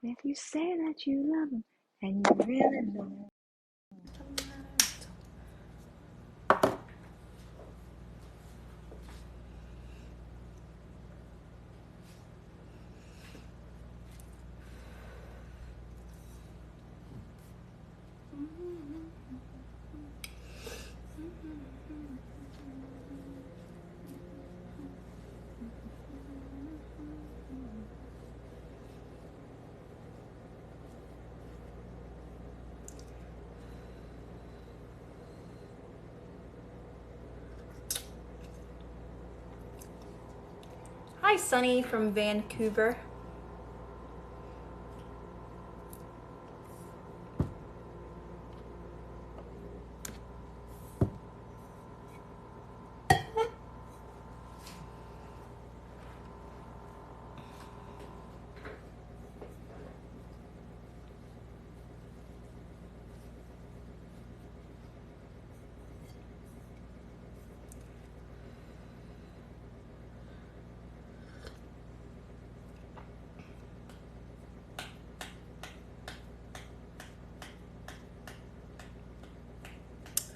If you say that you love him and you really know. Hi, Sunny from Vancouver.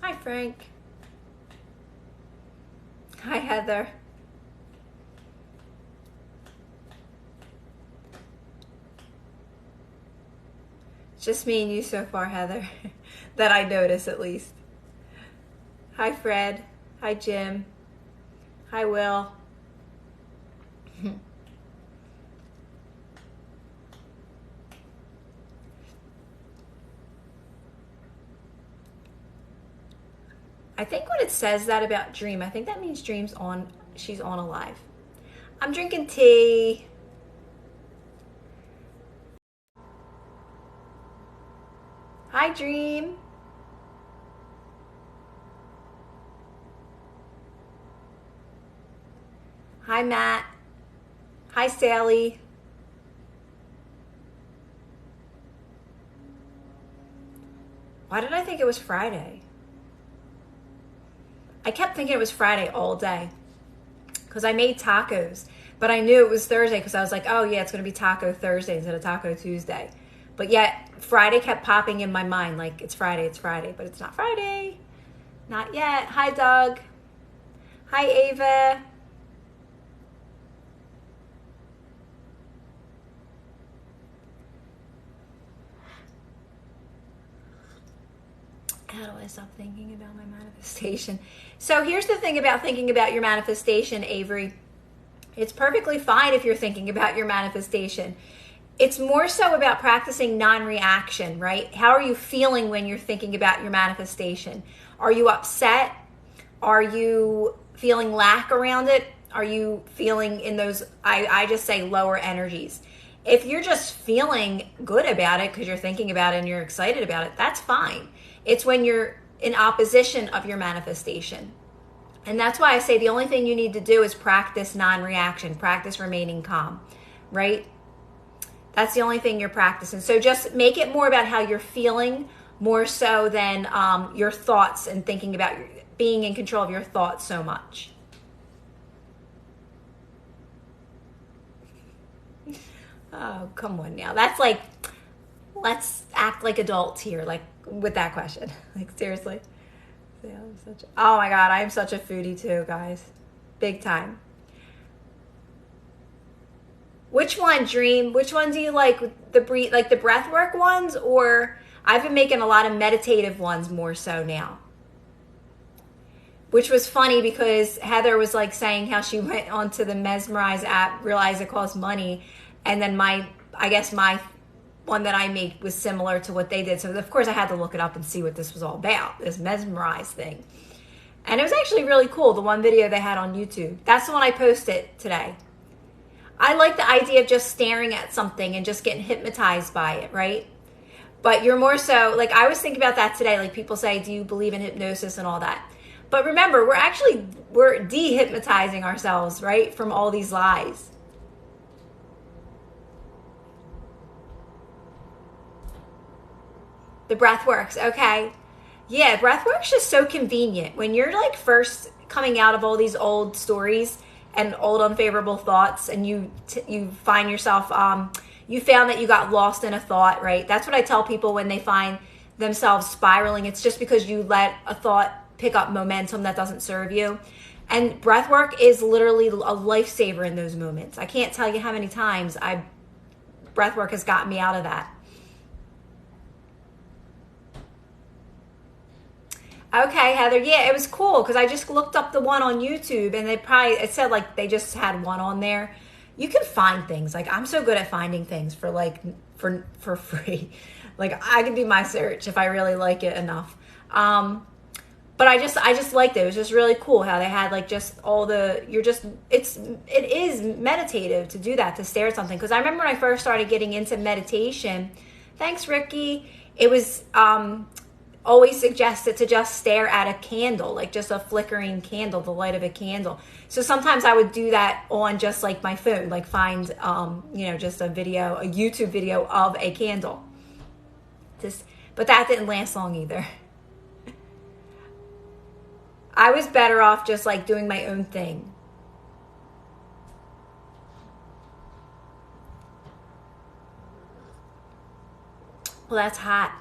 Hi, Frank. Hi, Heather. It's just me and you so far, Heather, that I notice at least. Hi, Fred. Hi, Jim. Hi, Will. I think when it says that about Dream, I think that means Dream's on, she's on alive. I'm drinking tea. Hi, Dream. Hi, Matt. Hi, Sally. Why did I think it was Friday? I kept thinking it was Friday all day because I made tacos, but I knew it was Thursday because I was like, oh yeah, it's going to be Taco Thursday instead of Taco Tuesday. But yet Friday kept popping in my mind like it's Friday, but it's not Friday. Not yet. Hi, Doug. Hi, Ava. How do I stop thinking about my manifestation? So here's the thing about thinking about your manifestation, Avery. It's perfectly fine if you're thinking about your manifestation. It's more so about practicing non-reaction, right? How are you feeling when you're thinking about your manifestation? Are you upset? Are you feeling lack around it? Are you feeling in those, I just say lower energies? If you're just feeling good about it because you're thinking about it and you're excited about it, that's fine. It's when you're in opposition of your manifestation. And that's why I say the only thing you need to do is practice non-reaction, practice remaining calm, right? That's the only thing you're practicing. So just make it more about how you're feeling more so than your thoughts and thinking about being in control of your thoughts so much. Oh, come on now. That's like, let's act like adults here, like with that question. Like, seriously. Yeah, oh my God, I am such a foodie too, guys. Big time. Which one, Dream? Which one do you like? Like the breath work ones, or I've been making a lot of meditative ones more so now. Which was funny because Heather was like saying how she went onto the Mesmerize app, realized it costs money, and then I guess my one that I made was similar to what they did. So of course I had to look it up and see what this was all about, this Mesmerize thing. And it was actually really cool, the one video they had on YouTube. That's the one I posted today. I like the idea of just staring at something and just getting hypnotized by it, right? But you're more so, like I was thinking about that today. Like people say, do you believe in hypnosis and all that? But remember, we're de-hypnotizing ourselves, right? From all these lies. The breath works, okay. Yeah, breath work's just so convenient. When you're like first coming out of all these old stories and old unfavorable thoughts and you find yourself you found that you got lost in a thought, right? That's what I tell people when they find themselves spiraling. It's just because you let a thought pick up momentum that doesn't serve you. And breath work is literally a lifesaver in those moments. I can't tell you how many times breath work has gotten me out of that. Okay, Heather. Yeah, it was cool because I just looked up the one on YouTube and it said like they just had one on there. You can find things. Like I'm so good at finding things for free. Like I can do my search if I really like it enough. But I just liked it. It was just really cool how they had like just all it is meditative to do that, to stare at something. Because I remember when I first started getting into meditation, thanks Ricky, it was always suggested to just stare at a candle, like just a flickering candle, the light of a candle. So sometimes I would do that on just like my phone, like find, just a YouTube video of a candle. But that didn't last long either. I was better off just like doing my own thing. Well, that's hot.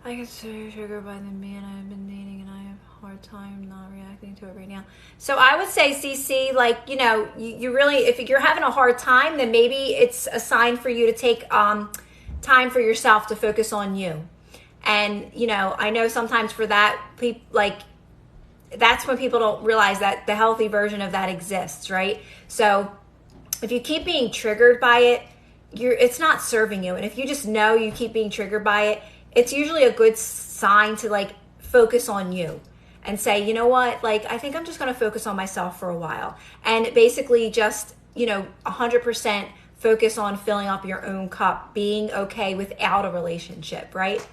I get so triggered by the man I've been dating and I have a hard time not reacting to it right now. So I would say, CC, like, you really, if you're having a hard time, then maybe it's a sign for you to take time for yourself to focus on you. And, I know sometimes for that, that's when people don't realize that the healthy version of that exists, right? So if you keep being triggered by it, it's not serving you. And if you just know you keep being triggered by it, it's usually a good sign to like focus on you and say, you know what, like, I think I'm just going to focus on myself for a while. And basically just, 100% focus on filling up your own cup, being okay without a relationship, right?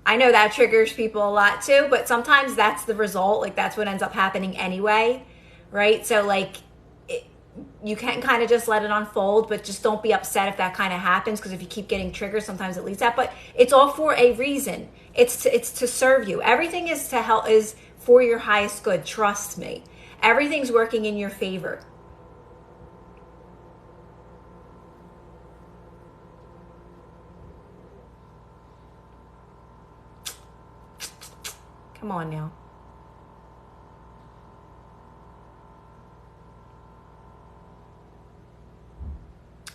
I know that triggers people a lot too, but sometimes that's the result. Like that's what ends up happening anyway, right? So like, you can kind of just let it unfold, but just don't be upset if that kind of happens, because if you keep getting triggered, sometimes it leads that. But it's all for a reason. It's to serve you. Everything is to help, is for your highest good. Trust me. Everything's working in your favor. Come on now.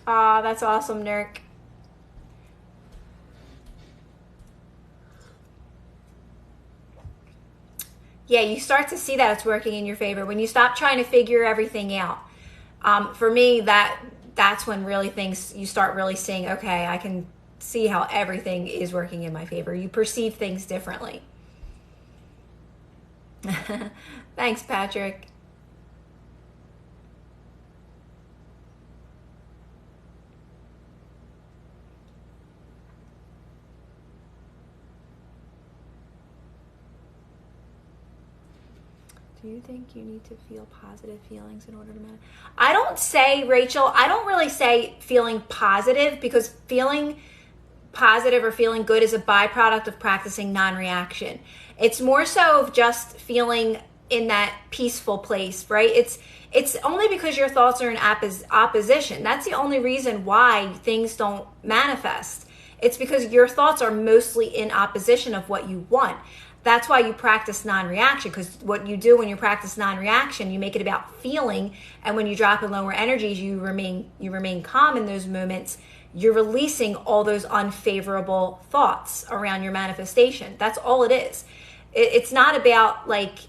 Ah, that's awesome, Nurk. Yeah, you start to see that it's working in your favor when you stop trying to figure everything out. For me, that's when really you start really seeing, okay, I can see how everything is working in my favor. You perceive things differently. Thanks, Patrick. Do you think you need to feel positive feelings in order to manifest? I don't say, Rachel, I don't really say feeling positive, because feeling positive or feeling good is a byproduct of practicing non-reaction. It's more so of just feeling in that peaceful place, right? It's only because your thoughts are in opposition. That's the only reason why things don't manifest. It's because your thoughts are mostly in opposition of what you want. That's why you practice non-reaction, because what you do when you practice non-reaction, you make it about feeling, and when you drop in lower energies, you remain calm in those moments. You're releasing all those unfavorable thoughts around your manifestation. That's all it is. It's not about like,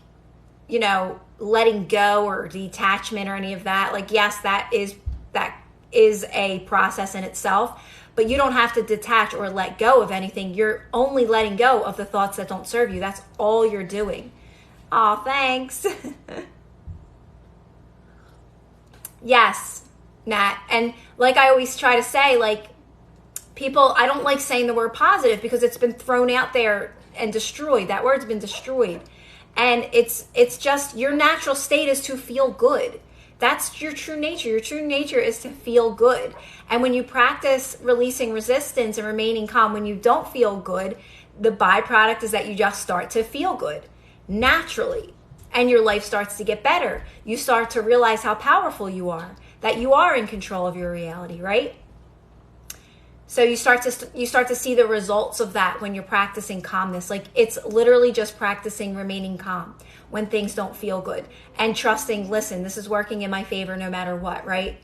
letting go or detachment or any of that. Like, yes, that is a process in itself, but you don't have to detach or let go of anything. You're only letting go of the thoughts that don't serve you. That's all you're doing. Oh, thanks. Yes, Nat. And like I always try to say, like, people, I don't like saying the word positive because it's been thrown out there and destroyed. That word's been destroyed. And it's just, your natural state is to feel good, That's your true nature. Your true nature is to feel good. And when you practice releasing resistance and remaining calm when you don't feel good, the byproduct is that you just start to feel good naturally. And your life starts to get better. You start to realize how powerful you are, that you are in control of your reality, right? So you start to see the results of that when you're practicing calmness. Like, it's literally just practicing remaining calm when things don't feel good and trusting, listen, this is working in my favor no matter what, right?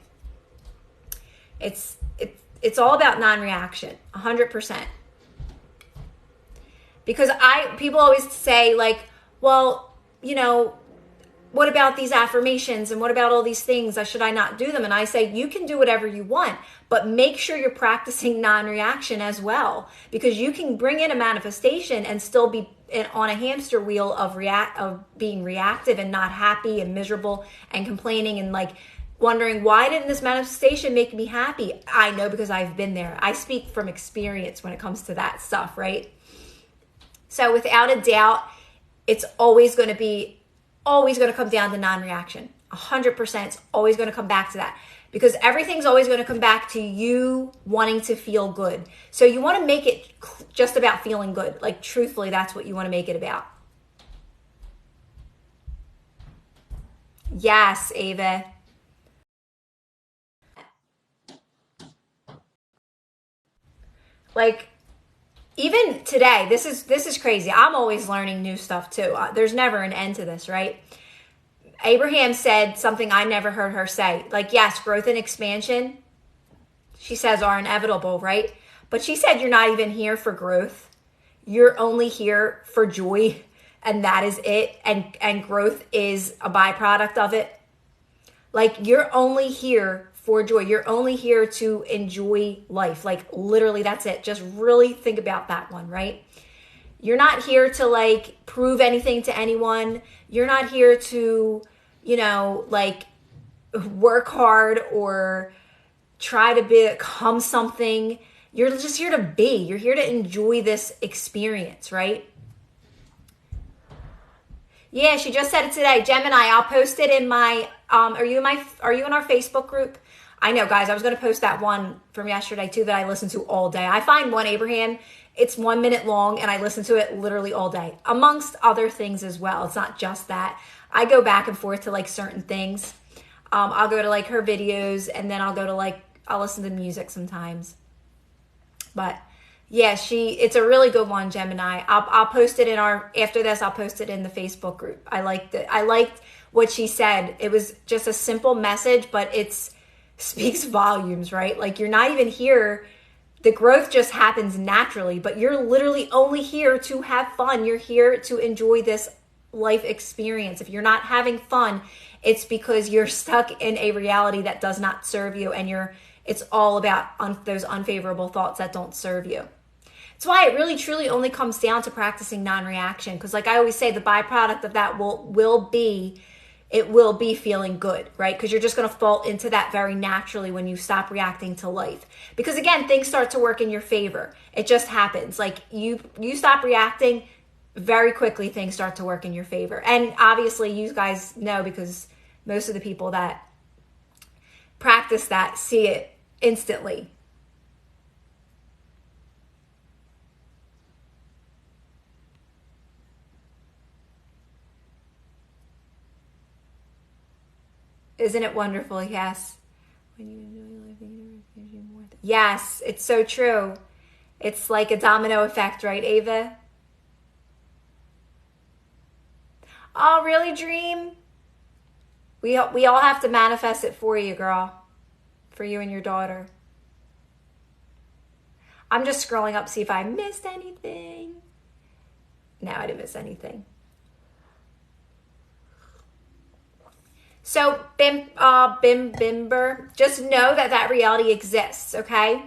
It's all about non-reaction, 100%. Because people always say, like, well, you know, what about these affirmations and what about all these things? Should I not do them? And I say, you can do whatever you want, but make sure you're practicing non-reaction as well, because you can bring in a manifestation and still be on a hamster wheel of being reactive and not happy and miserable and complaining and like wondering, why didn't this manifestation make me happy? I know, because I've been there. I speak from experience when it comes to that stuff, right? So without a doubt, it's always going to come down to non-reaction. 100%. It's always going to come back to that, because everything's always going to come back to you wanting to feel good. So you want to make it just about feeling good. Like, truthfully, that's what you want to make it about. Yes, Ava. Like, even today, this is crazy. I'm always learning new stuff too. There's never an end to this, right? Abraham said something I never heard her say. Like, yes, growth and expansion, she says, are inevitable, right? But she said you're not even here for growth. You're only here for joy, and that is it. And growth is a byproduct of it. Like, you're only here for joy. You're only here to enjoy life. Like, literally, that's it. Just really think about that one, right? You're not here to like prove anything to anyone. You're not here to, like work hard or try to become something. You're just here to be. You're here to enjoy this experience, right? Yeah, she just said it today. Gemini, I'll post it in my, are you in our Facebook group? I know, guys, I was going to post that one from yesterday too that I listened to all day. I find one, Abraham, it's 1 minute long and I listen to it literally all day, amongst other things as well. It's not just that. I go back and forth to like certain things. I'll go to like her videos, and then I'll go to I'll listen to music sometimes. But yeah, it's a really good one, Gemini. I'll post it after this, I'll post it in the Facebook group. I liked it. I liked what she said. It was just a simple message, but speaks volumes, right? Like, you're not even here. The growth just happens naturally, but you're literally only here to have fun. You're here to enjoy this life experience. If you're not having fun, it's because you're stuck in a reality that does not serve you, and it's all about those unfavorable thoughts that don't serve you. That's why it really truly only comes down to practicing non-reaction, because like I always say, the byproduct of that will be feeling good, right? Because you're just going to fall into that very naturally when you stop reacting to life. Because again, things start to work in your favor. It just happens. Like, you stop reacting, very quickly things start to work in your favor. And obviously you guys know, because most of the people that practice that see it instantly. Isn't it wonderful? Yes. When you enjoy life, the universe gives you more. Yes, it's so true. It's like a domino effect, right, Ava? Oh, really, Dream? We all have to manifest it for you, girl. For you and your daughter. I'm just scrolling up to see if I missed anything. No, I didn't miss anything. So, Bimber, just know that reality exists, okay?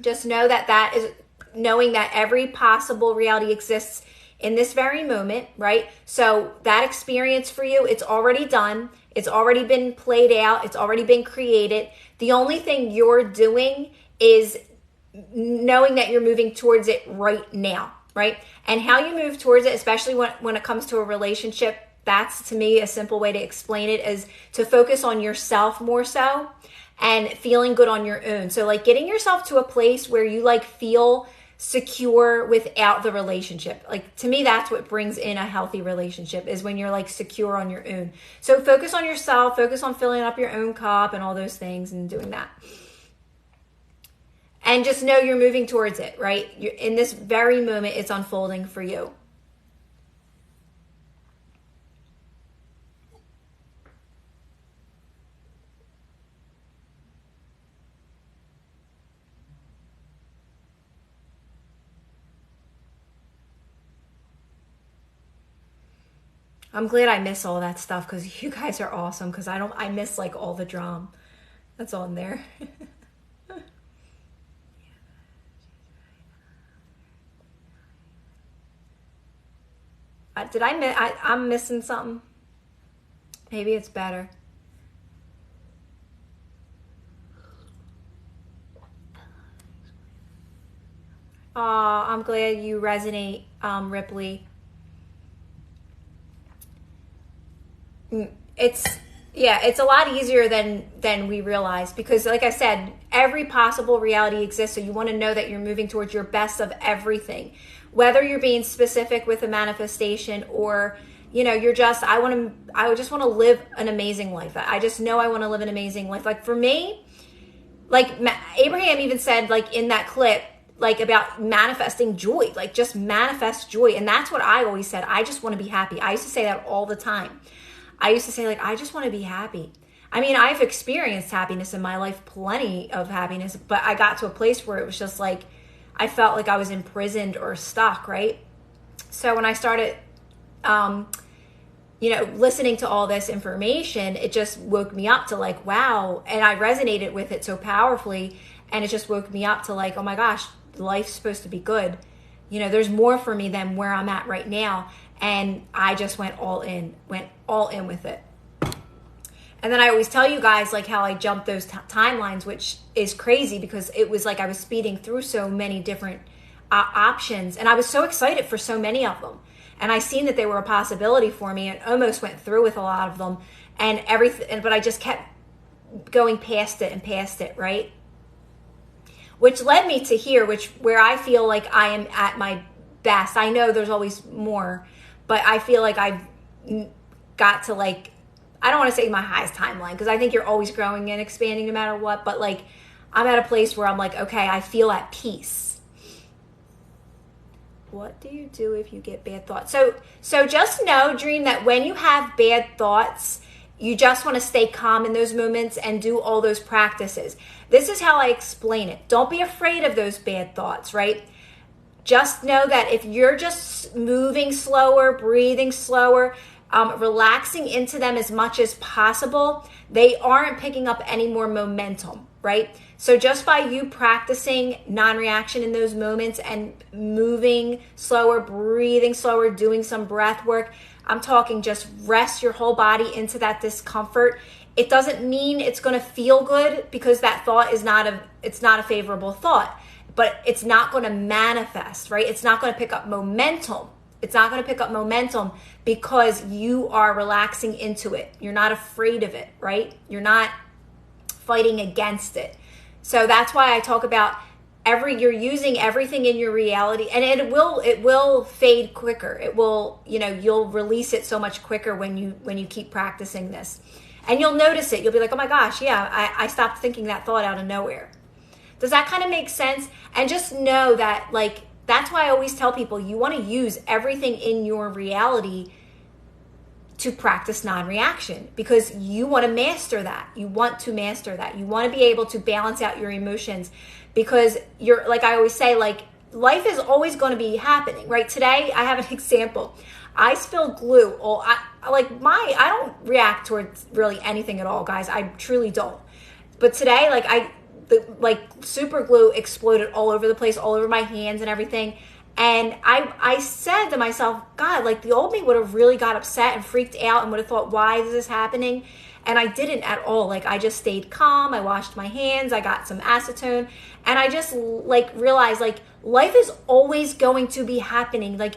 Just know that is knowing that every possible reality exists in this very moment, right? So that experience for you, it's already done. It's already been played out. It's already been created. The only thing you're doing is knowing that you're moving towards it right now, right? And how you move towards it, especially when it comes to a relationship That's to me a simple way to explain it, is to focus on yourself more so and feeling good on your own. So like getting yourself to a place where you like feel secure without the relationship. Like to me, that's what brings in a healthy relationship, is when you're like secure on your own. So focus on yourself, focus on filling up your own cup and all those things and doing that. And just know you're moving towards it, right? You're, in this very moment, it's unfolding for you. I'm glad I miss all that stuff, because you guys are awesome, because I miss like all the drum that's on there. I'm missing something. Maybe it's better. I'm glad you resonate, Ripley. It's a lot easier than we realize, because like I said, every possible reality exists. So you want to know that you're moving towards your best of everything, whether you're being specific with a manifestation, or you're just, I just want to live an amazing life. I just know I want to live an amazing life. Like for me, like Abraham even said, like in that clip, like about manifesting joy, like just manifest joy. And that's what I always said. I just want to be happy. I used to say that all the time. I used to say, like, I just want to be happy. I mean, I've experienced happiness in my life, plenty of happiness, but I got to a place where it was just like, I felt like I was imprisoned or stuck, right? So when I started, listening to all this information, it just woke me up to like, wow. And I resonated with it so powerfully. And it just woke me up to like, oh my gosh, life's supposed to be good. There's more for me than where I'm at right now. And I just went all in with it. And then I always tell you guys like how I jumped those timelines, which is crazy, because it was like I was speeding through so many different options, and I was so excited for so many of them. And I seen that they were a possibility for me, and almost went through with a lot of them, and everything. But I just kept going past it, right? Which led me to here, where I feel like I am at my best. I know there's always more, but I feel like I've got to like, I don't want to say my highest timeline, because I think you're always growing and expanding no matter what, but like I'm at a place where I'm like, okay, I feel at peace. What do you do if you get bad thoughts? So just know, Dream, that when you have bad thoughts, you just want to stay calm in those moments and do all those practices. This is how I explain it. Don't be afraid of those bad thoughts, right? Just know that if you're just moving slower, breathing slower, relaxing into them as much as possible, they aren't picking up any more momentum, right? So just by you practicing non-reaction in those moments and moving slower, breathing slower, doing some breath work, I'm talking just rest your whole body into that discomfort. It doesn't mean it's going to feel good, because that thought is not a favorable thought, but it's not going to manifest, right? It's not going to pick up momentum. It's not going to pick up momentum because you are relaxing into it. You're not afraid of it, right? You're not fighting against it. So that's why I talk about you're using everything in your reality, and it will fade quicker. It will, you'll release it so much quicker when you keep practicing this. And you'll notice it. You'll be like, oh my gosh, yeah, I stopped thinking that thought out of nowhere. Does that kind of make sense? And just know that, like, that's why I always tell people, you want to use everything in your reality to practice non-reaction, because you want to master that. You want to master that. You want to be able to balance out your emotions, because you're, like I always say, like, life is always going to be happening, right? Today, I have an example. I spilled glue. I don't react towards really anything at all, guys. I truly don't. But today, like super glue exploded all over the place, all over my hands and everything. And I said to myself, God, like the old me would have really got upset and freaked out and would have thought, why is this happening? And I didn't at all. Like, I just stayed calm. I washed my hands. I got some acetone. And I just like realized, like, life is always going to be happening. Like,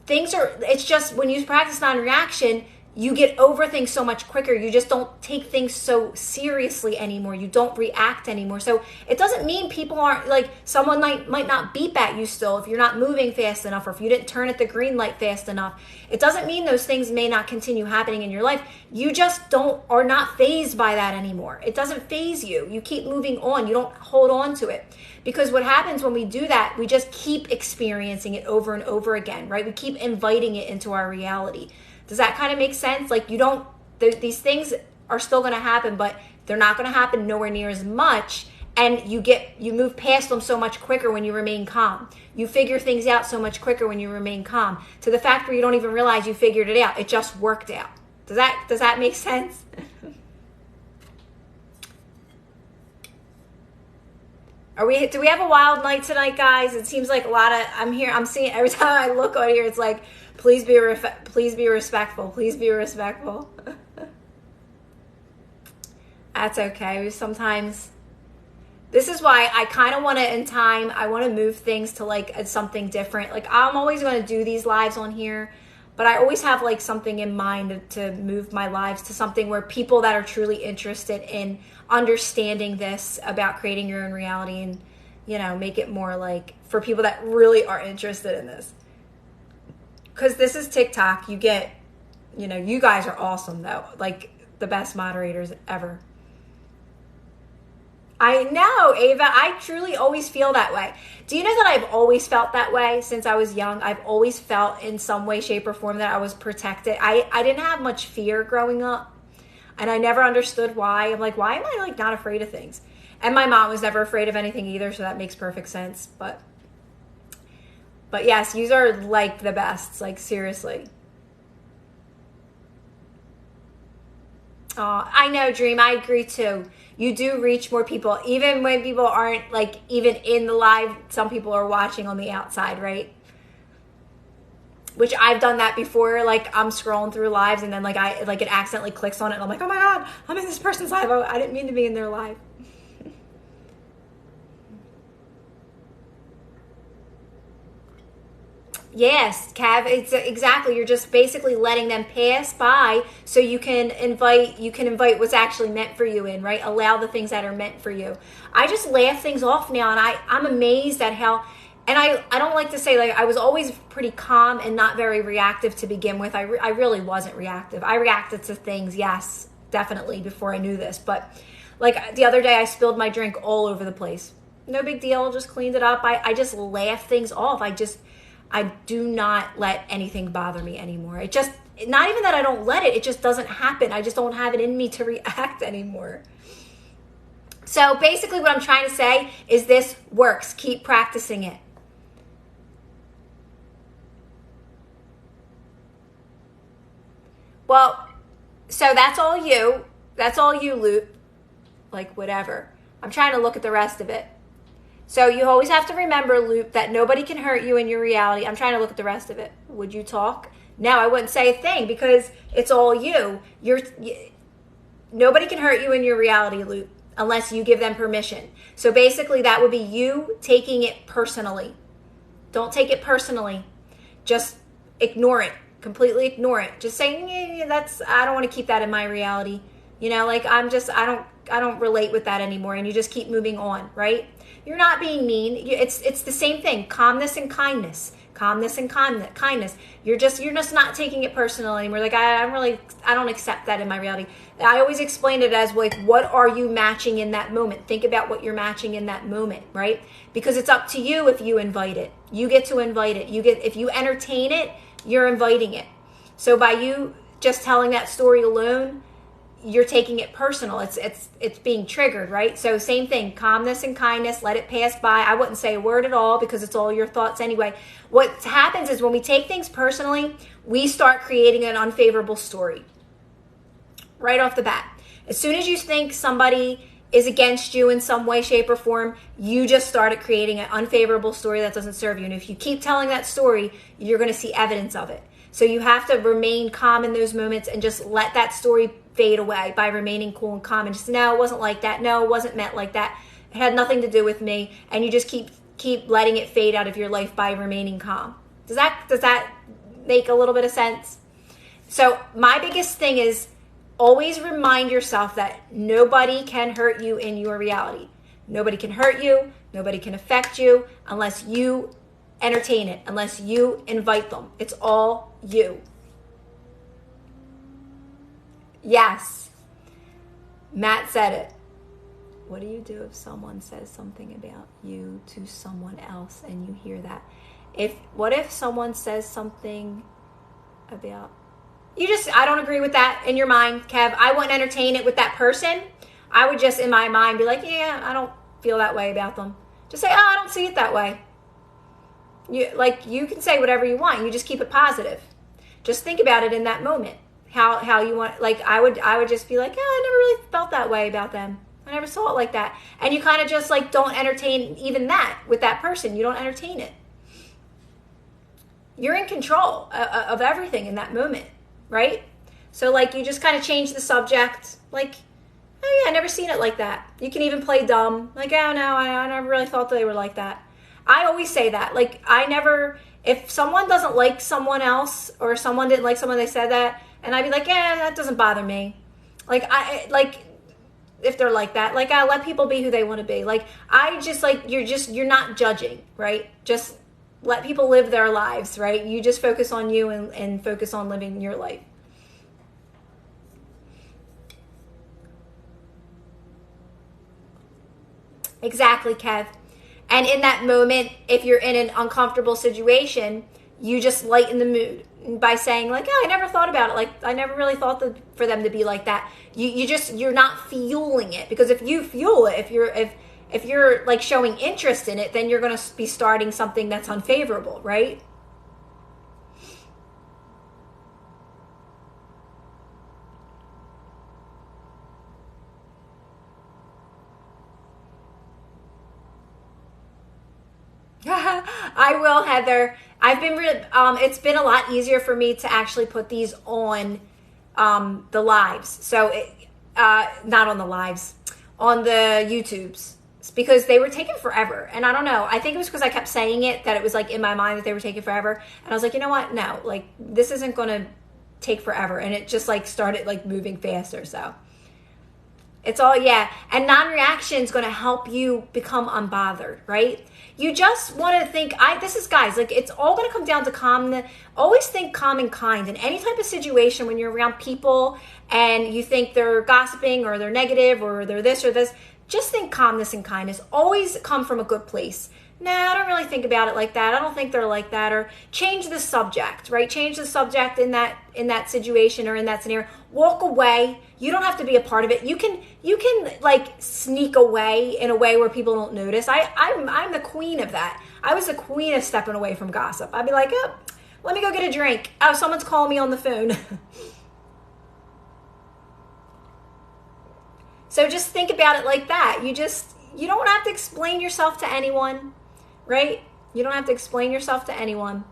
it's just when you practice non-reaction, you get over things so much quicker. You just don't take things so seriously anymore. You don't react anymore. So it doesn't mean people aren't, like, someone might not beep at you still if you're not moving fast enough, or if you didn't turn at the green light fast enough. It doesn't mean those things may not continue happening in your life. You just are not fazed by that anymore. It doesn't faze you. You keep moving on. You don't hold on to it. Because what happens when we do that, we just keep experiencing it over and over again, right? We keep inviting it into our reality. Does that kind of make sense? Like, these things are still going to happen, but they're not going to happen nowhere near as much. And you move past them so much quicker when you remain calm. You figure things out so much quicker when you remain calm, to the fact where you don't even realize you figured it out. It just worked out. Does that make sense? Do we have a wild night tonight, guys? It seems like I'm seeing every time I look on here, it's like, please be respectful. Please be respectful. That's okay. Sometimes, this is why I kind of want to, in time, I want to move things to like something different. Like, I'm always going to do these lives on here, but I always have like something in mind to move my lives to something where people that are truly interested in understanding this about creating your own reality, and, you know, make it more like for people that really are interested in this. Because this is TikTok. You get, you know, you guys are awesome though. Like, the best moderators ever. I know, Ava, I truly always feel that way. Do you know that I've always felt that way since I was young? I've always felt in some way, shape, or form that I was protected. I didn't have much fear growing up, and I never understood why. I'm like, why am I like not afraid of things? And my mom was never afraid of anything either, so that makes perfect sense. But yes, yous are like the best, like, seriously. I know, Dream, I agree too. You do reach more people, even when people aren't like even in the live. Some people are watching on the outside, right? Which I've done that before. Like, I'm scrolling through lives, and then like it accidentally clicks on it, and I'm like, oh my God, I'm in this person's live. I didn't mean to be in their live. Yes, Cav, it's exactly. You're just basically letting them pass by so you can invite what's actually meant for you in, right? Allow the things that are meant for you. I just laugh things off now, and I'm amazed at how, and I don't like to say, like, I was always pretty calm and not very reactive to begin with. I really wasn't reactive. I reacted to things, yes, definitely, before I knew this. But like the other day, I spilled my drink all over the place. No big deal, just cleaned it up. I just laugh things off. I do not let anything bother me anymore. It just, not even that I don't let it just doesn't happen. I just don't have it in me to react anymore. So basically what I'm trying to say is this works. Keep practicing it. Well, so that's all you. That's all you, Loop. Like, whatever. I'm trying to look at the rest of it. So you always have to remember, Loop, that nobody can hurt you in your reality. I'm trying to look at the rest of it. Would you talk? No, I wouldn't say a thing because it's all you. Nobody can hurt you in your reality, Loop, unless you give them permission. So basically that would be you taking it personally. Don't take it personally. Just ignore it. Completely ignore it. Just saying, I don't want to keep that in my reality. You know, like, I don't relate with that anymore. And you just keep moving on, right? You're not being mean. It's the same thing. Calmness and kindness. Calmness and kindness. You're just not taking it personal anymore. Like, I don't accept that in my reality. I always explain it as, like, what are you matching in that moment? Think about what you're matching in that moment, right? Because it's up to you if you invite it. You get to invite it. If you entertain it, you're inviting it. So by you just telling that story alone, you're taking it personal. It's being triggered, right? So same thing, calmness and kindness, let it pass by. I wouldn't say a word at all because it's all your thoughts anyway. What happens is when we take things personally, we start creating an unfavorable story right off the bat. As soon as you think somebody is against you in some way, shape, or form, you just started creating an unfavorable story that doesn't serve you. And if you keep telling that story, you're going to see evidence of it. So you have to remain calm in those moments and just let that story fade away by remaining cool and calm and just, no, it wasn't like that. No, it wasn't meant like that. It had nothing to do with me. And you just keep letting it fade out of your life by remaining calm. Does that make a little bit of sense? So my biggest thing is always remind yourself that nobody can hurt you in your reality. Nobody can hurt you. Nobody can affect you unless you entertain it, unless you invite them. It's all you. Yes. Matt said it. What do you do if someone says something about you to someone else and you hear that? What if someone says something about you? I don't agree with that in your mind, Kev. I wouldn't entertain it with that person. I would just in my mind be like, yeah, I don't feel that way about them. Just say, oh, I don't see it that way. You can say whatever you want. You just keep it positive. Just think about it in that moment. How you want, I would just be like, I never really felt that way about them. I never saw it like that. And you kind of just don't entertain even that with that person. You don't entertain it. You're in control of everything in that moment, right? So you just kind of change the subject. Oh yeah, I never seen it like that. You can even play dumb. Oh no, I never really thought they were like that. I always say that. If someone doesn't like someone else or someone didn't like someone, they said that, and I'd be like, that doesn't bother me. If they're like that, I let people be who they want to be. You're not judging, right? Just let people live their lives, right? You just focus on you and focus on living your life. Exactly, Kev. And in that moment, if you're in an uncomfortable situation, you just lighten the mood by saying I never thought about it. I never really thought for them to be like that. You're not fueling it, because if you fuel it, if you're showing interest in it, then you're going to be starting something that's unfavorable, right? I will, Heather. I've been it's been a lot easier for me to actually put these on the lives. So not on the lives, on the YouTubes, because they were taking forever. And I don't know. I think it was because I kept saying it that it was in my mind that they were taking forever. And I was like, you know what? No, this isn't going to take forever. And it just started moving faster. So it's all, yeah. And non-reaction is going to help you become unbothered, right? You just want to think, guys, it's all going to come down to calm. Always think calm and kind in any type of situation when you're around people and you think they're gossiping or they're negative or they're this or this. Just think calmness and kindness. Always come from a good place. Nah, I don't really think about it like that. I don't think they're like that. Or change the subject, right? Change the subject in that situation or in that scenario. Walk away. You don't have to be a part of it. You can sneak away in a way where people don't notice. I'm the queen of that. I was the queen of stepping away from gossip. I'd be like, oh, let me go get a drink. Oh, someone's calling me on the phone. So just think about it like that. You don't have to explain yourself to anyone, right? You don't have to explain yourself to anyone.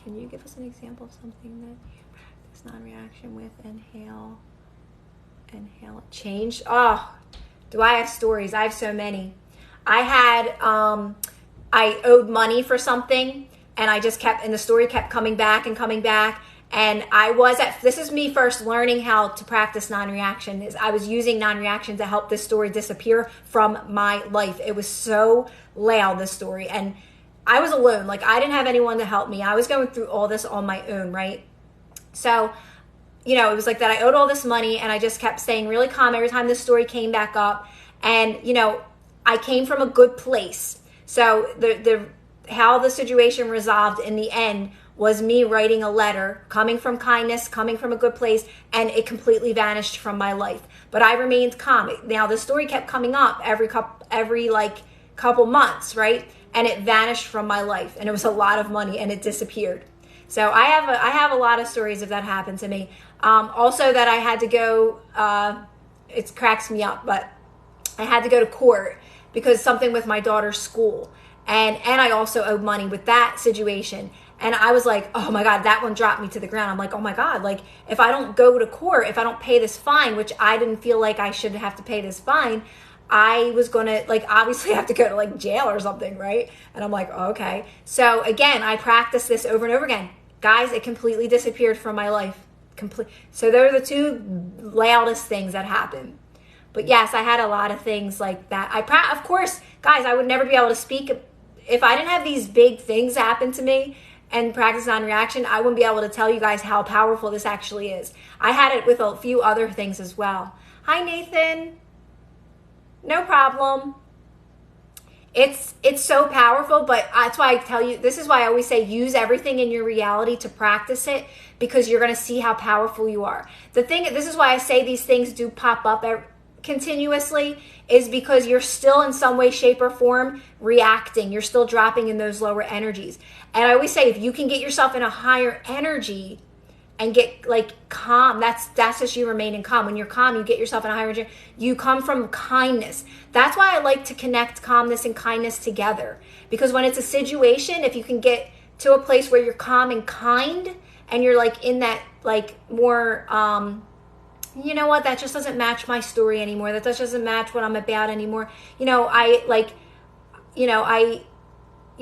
Can you give us an example of something that you practice non-reaction with? Inhale, change. Oh, do I have stories? I have so many. I owed money for something, and and the story kept coming back and coming back. And this is me first learning how to practice non-reaction. I was using non-reaction to help this story disappear from my life. It was so loud, this story. And I was alone. I didn't have anyone to help me. I was going through all this on my own, right? So, it was that I owed all this money, and I just kept staying really calm every time this story came back up. And, I came from a good place. So how the situation resolved in the end was me writing a letter, coming from kindness, coming from a good place, and it completely vanished from my life. But I remained calm. Now, the story kept coming up every couple months, right? And it vanished from my life, and it was a lot of money, and it disappeared. So I have a lot of stories of that happened to me. Also that I had to go, it cracks me up, but I had to go to court because something with my daughter's school. And I also owed money with that situation. And I was like, oh my God, that one dropped me to the ground. I'm like, oh my God, if I don't go to court, if I don't pay this fine, which I didn't feel like I should have to pay this fine, I was going to, like, obviously have to go to like jail or something, right? And I'm like, okay. So again, I practiced this over and over again. Guys, it completely disappeared from my life. So those are the two loudest things that happened. But yes, I had a lot of things like that. Of course, guys, I would never be able to speak if I didn't have these big things happen to me and practice non-reaction. I wouldn't be able to tell you guys how powerful this actually is. I had it with a few other things as well. Hi, Nathan. No problem. It's so powerful, but that's why I tell you, this is why I always say use everything in your reality to practice it, because you're going to see how powerful you are. This is why I say these things do pop up continuously, is because you're still in some way, shape, or form reacting. You're still dropping in those lower energies. And I always say, if you can get yourself in a higher energy and get like calm, that's just you remaining calm. When you're calm, you get yourself in a higher energy. You come from kindness. That's why I like to connect calmness and kindness together. Because when it's a situation, if you can get to a place where you're calm and kind, and you're like in that like more, you know what, that just doesn't match my story anymore. That just doesn't match what I'm about anymore.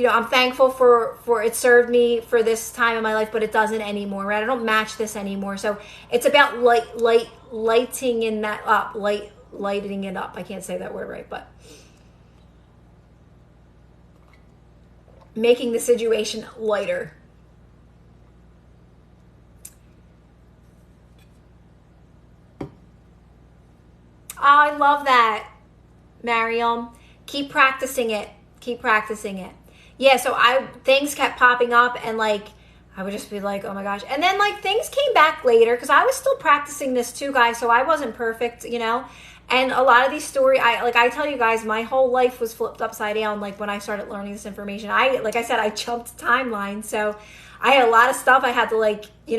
I'm thankful for it served me for this time in my life, but it doesn't anymore, right? I don't match this anymore. So it's about lighting in that up, lighting it up. I can't say that word right, but making the situation lighter. Oh, I love that, Mariam. Keep practicing it. Keep practicing it. Yeah, so things kept popping up, and like I would just be like, oh my gosh. And then like things came back later, because I was still practicing this too, guys. So I wasn't perfect, you know. And a lot of these stories, I tell you guys, my whole life was flipped upside down. Like when I started learning this information, like I said, I jumped timelines. So I had a lot of stuff I had to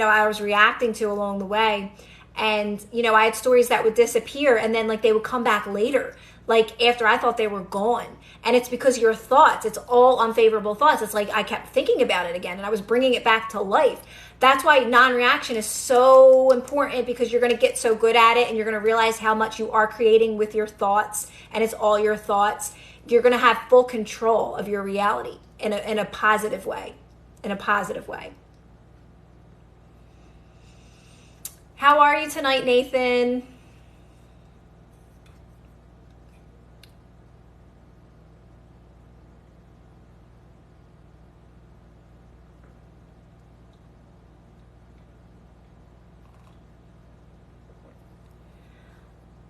I was reacting to along the way. And, I had stories that would disappear, and then like they would come back later, like after I thought they were gone. And it's because your thoughts, it's all unfavorable thoughts. It's like I kept thinking about it again, and I was bringing it back to life. That's why non-reaction is so important, because you're going to get so good at it, and you're going to realize how much you are creating with your thoughts, and it's all your thoughts. You're going to have full control of your reality in a positive way, How are you tonight, Nathan?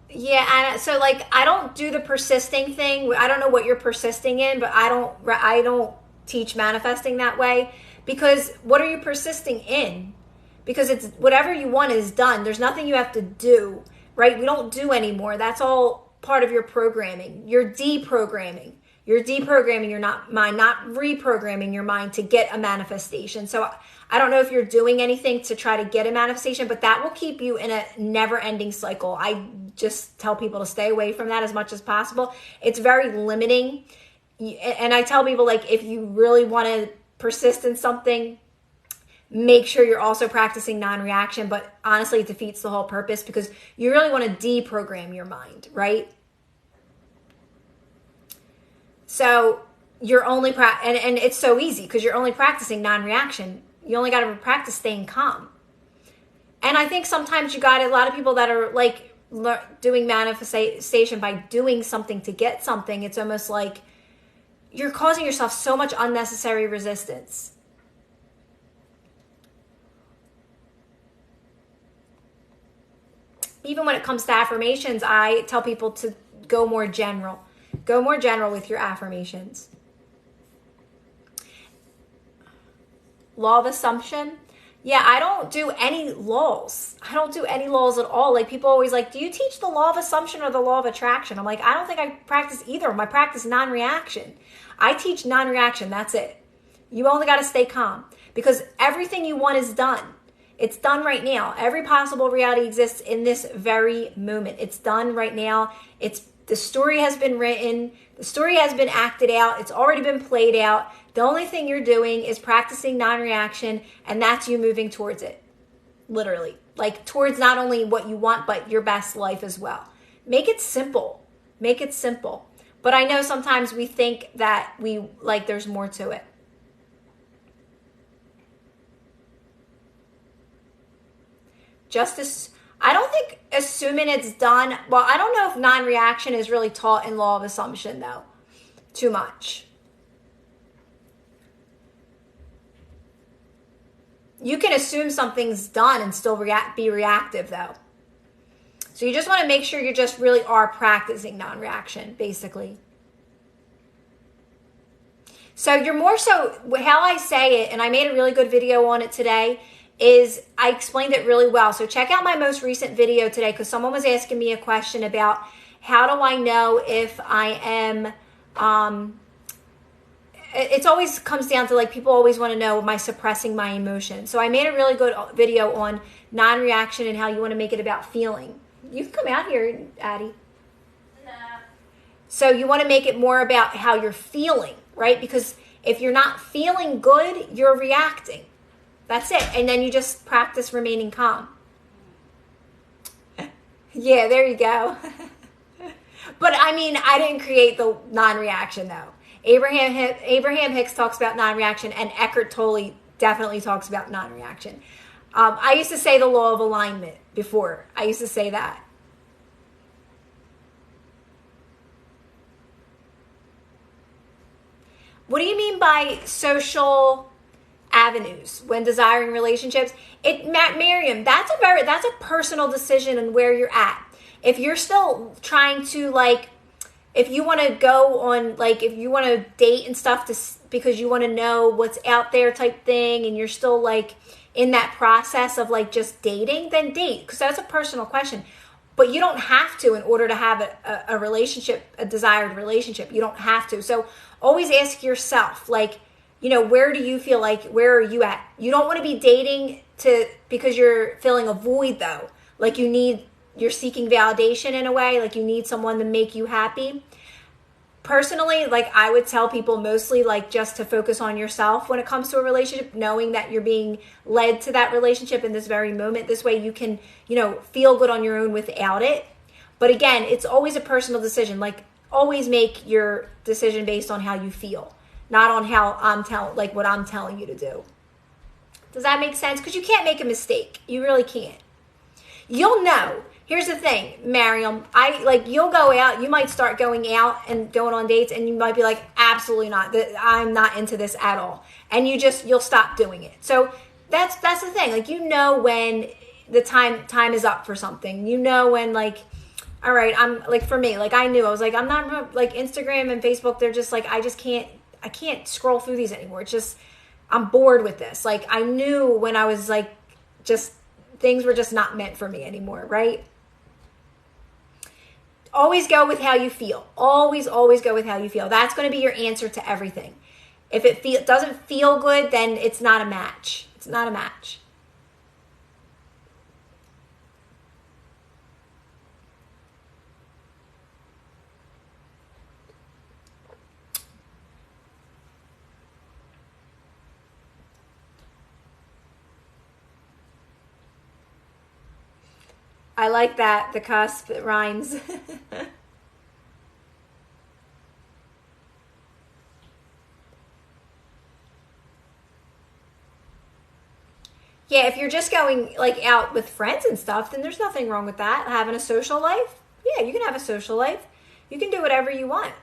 Yeah, and so like I don't do the persisting thing. I don't know what you're persisting in, but I don't teach manifesting that way, because what are you persisting in? Because it's whatever you want is done. There's nothing you have to do, right? We don't do anymore. That's all part of your programming. You're deprogramming. You're deprogramming your mind, not reprogramming your mind to get a manifestation. So I don't know if you're doing anything to try to get a manifestation, but that will keep you in a never-ending cycle. I just tell people to stay away from that as much as possible. It's very limiting. And I tell people, like, if you really want to persist in something, make sure you're also practicing non-reaction. But honestly, it defeats the whole purpose, because you really want to deprogram your mind, right? So you're only and it's so easy because you're only practicing non-reaction. You only got to practice staying calm. And I think sometimes you got a lot of people that are like doing manifestation by doing something to get something. It's almost like you're causing yourself so much unnecessary resistance. Even when it comes to affirmations, I tell people to go more general. Go more general with your affirmations. Law of assumption. Yeah, I don't do any laws. I don't do any laws at all. Like, people always like, do you teach the law of assumption or the law of attraction? I'm like, I don't think I practice either. I practice non-reaction. I teach non-reaction. That's it. You only got to stay calm, because everything you want is done. It's done right now. Every possible reality exists in this very moment. It's done right now. The story has been written. The story has been acted out. It's already been played out. The only thing you're doing is practicing non-reaction, and that's you moving towards it. Literally. Like, towards not only what you want, but your best life as well. Make it simple. Make it simple. But I know sometimes we think that there's more to it. I don't think assuming it's done, well, I don't know if non-reaction is really taught in law of assumption though, too much. You can assume something's done and still be reactive though. So you just want to make sure you just really are practicing non-reaction, basically. So you're more so, how I say it, and I made a really good video on it today, is I explained it really well. So check out my most recent video today, because someone was asking me a question about how do I know if I am, it always comes down to, like, people always want to know, am I suppressing my emotion? So I made a really good video on non-reaction and how you want to make it about feeling. You can come out here, Addie. Nah. So you want to make it more about how you're feeling, right? Because if you're not feeling good, you're reacting. That's it. And then you just practice remaining calm. Yeah, there you go. But I mean, I didn't create the non-reaction though. Abraham Hicks talks about non-reaction, and Eckhart Tolle definitely talks about non-reaction. I used to say the law of alignment before. I used to say that. What do you mean by social avenues when desiring relationships? Miriam, that's a personal decision and where you're at. If you're still trying to, like, if you want to go on, like, if you want to date and stuff because you want to know what's out there type thing, and you're still, like, in that process of, like, just dating, then date, because that's a personal question. But you don't have to in order to have a relationship, a desired relationship. You don't have to. So always ask yourself, like, you know, where do you feel like, where are you at? You don't want to be dating because you're feeling a void though. Like you're seeking validation in a way, like you need someone to make you happy. Personally, like, I would tell people mostly, like, just to focus on yourself when it comes to a relationship, knowing that you're being led to that relationship in this very moment. This way you can, you know, feel good on your own without it. But again, it's always a personal decision. Like, always make your decision based on how you feel, not on how what I'm telling you to do. Does that make sense? Because you can't make a mistake. You really can't. You'll know. Here's the thing, Mariam, you'll go out, you might start going out and going on dates, and you might be like, absolutely not, I'm not into this at all. And you'll stop doing it. So that's the thing. Like, you know when the time is up for something. You know when, like, all right, I'm, like, for me, like, I knew, I was like, I'm not, like, Instagram and Facebook, they're just like, I can't scroll through these anymore. It's just, I'm bored with this. Like, I knew when I was, like, just, things were just not meant for me anymore, right? Always go with how you feel. Always go with how you feel. That's going to be your answer to everything. If it doesn't feel good, then it's not a match. It's not a match. I like that, the cusp, it rhymes. Yeah, if you're just going, like, out with friends and stuff, then there's nothing wrong with that. Having a social life. Yeah, you can have a social life. You can do whatever you want.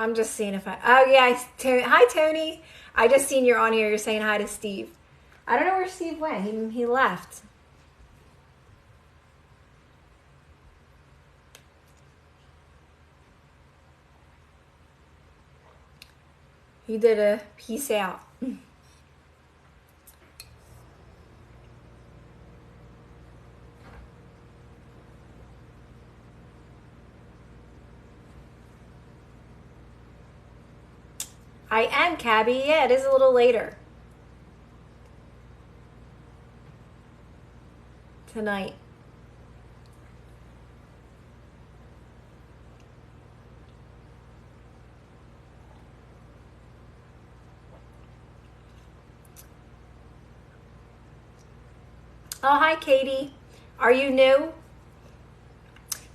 I'm just seeing if oh yeah, hi Tony. I just seen you're on here. You're saying hi to Steve. I don't know where Steve went. He left. He did a peace out. I am, Cabby. Yeah, it is a little later. Tonight. Oh, hi, Katie. Are you new?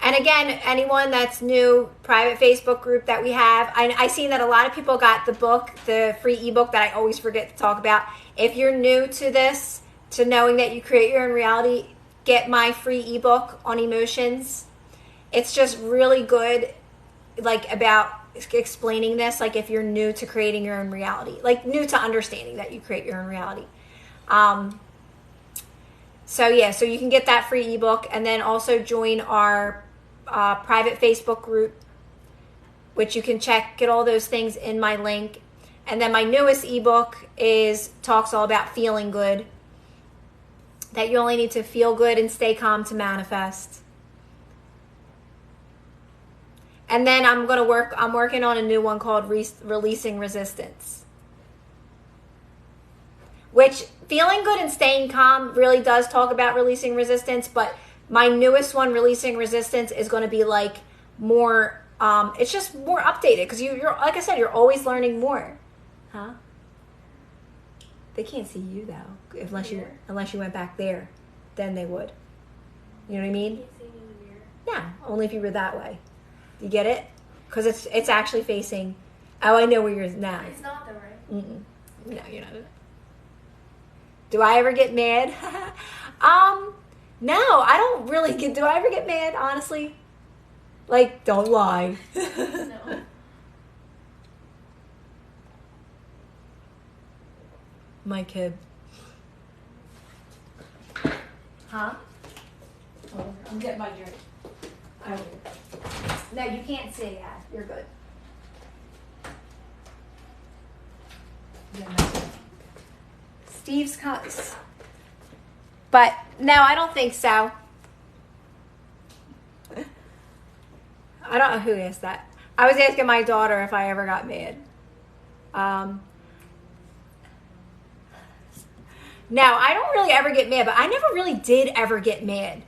And again, anyone that's new, private Facebook group that we have, I seen that a lot of people got the book, the free ebook that I always forget to talk about. If you're new to this, to knowing that you create your own reality, get my free ebook on emotions. It's just really good, like about explaining this, like if you're new to creating your own reality, like new to understanding that you create your own reality. So yeah, so you can get that free ebook and then also join our private Facebook group, which you can get all those things in my link. And then my newest ebook talks all about feeling good, that you only need to feel good and stay calm to manifest. And then I'm working on a new one called Releasing Resistance, which feeling good and staying calm really does talk about releasing resistance, but my newest one, Releasing Resistance, is going to be like more, it's just more updated because you're, like I said, you're always learning more. Huh? They can't see you though, unless you went back there, then they would. You know what I mean? Can't see me in the mirror. Yeah, only if you were that way. You get it? Because it's actually facing, oh, I know where you're now. It's not though, right? No, you're not. Do I ever get mad? No, I don't really do I ever get mad, honestly? Like, don't lie. No. My kid. Huh? Oh, I'm getting my drink. No, you can't see that. You're good. Steve's cuts. But no, I don't think so. I don't know who asked that. I was asking my daughter if I ever got mad. No, I don't really ever get mad, but I never really did ever get mad.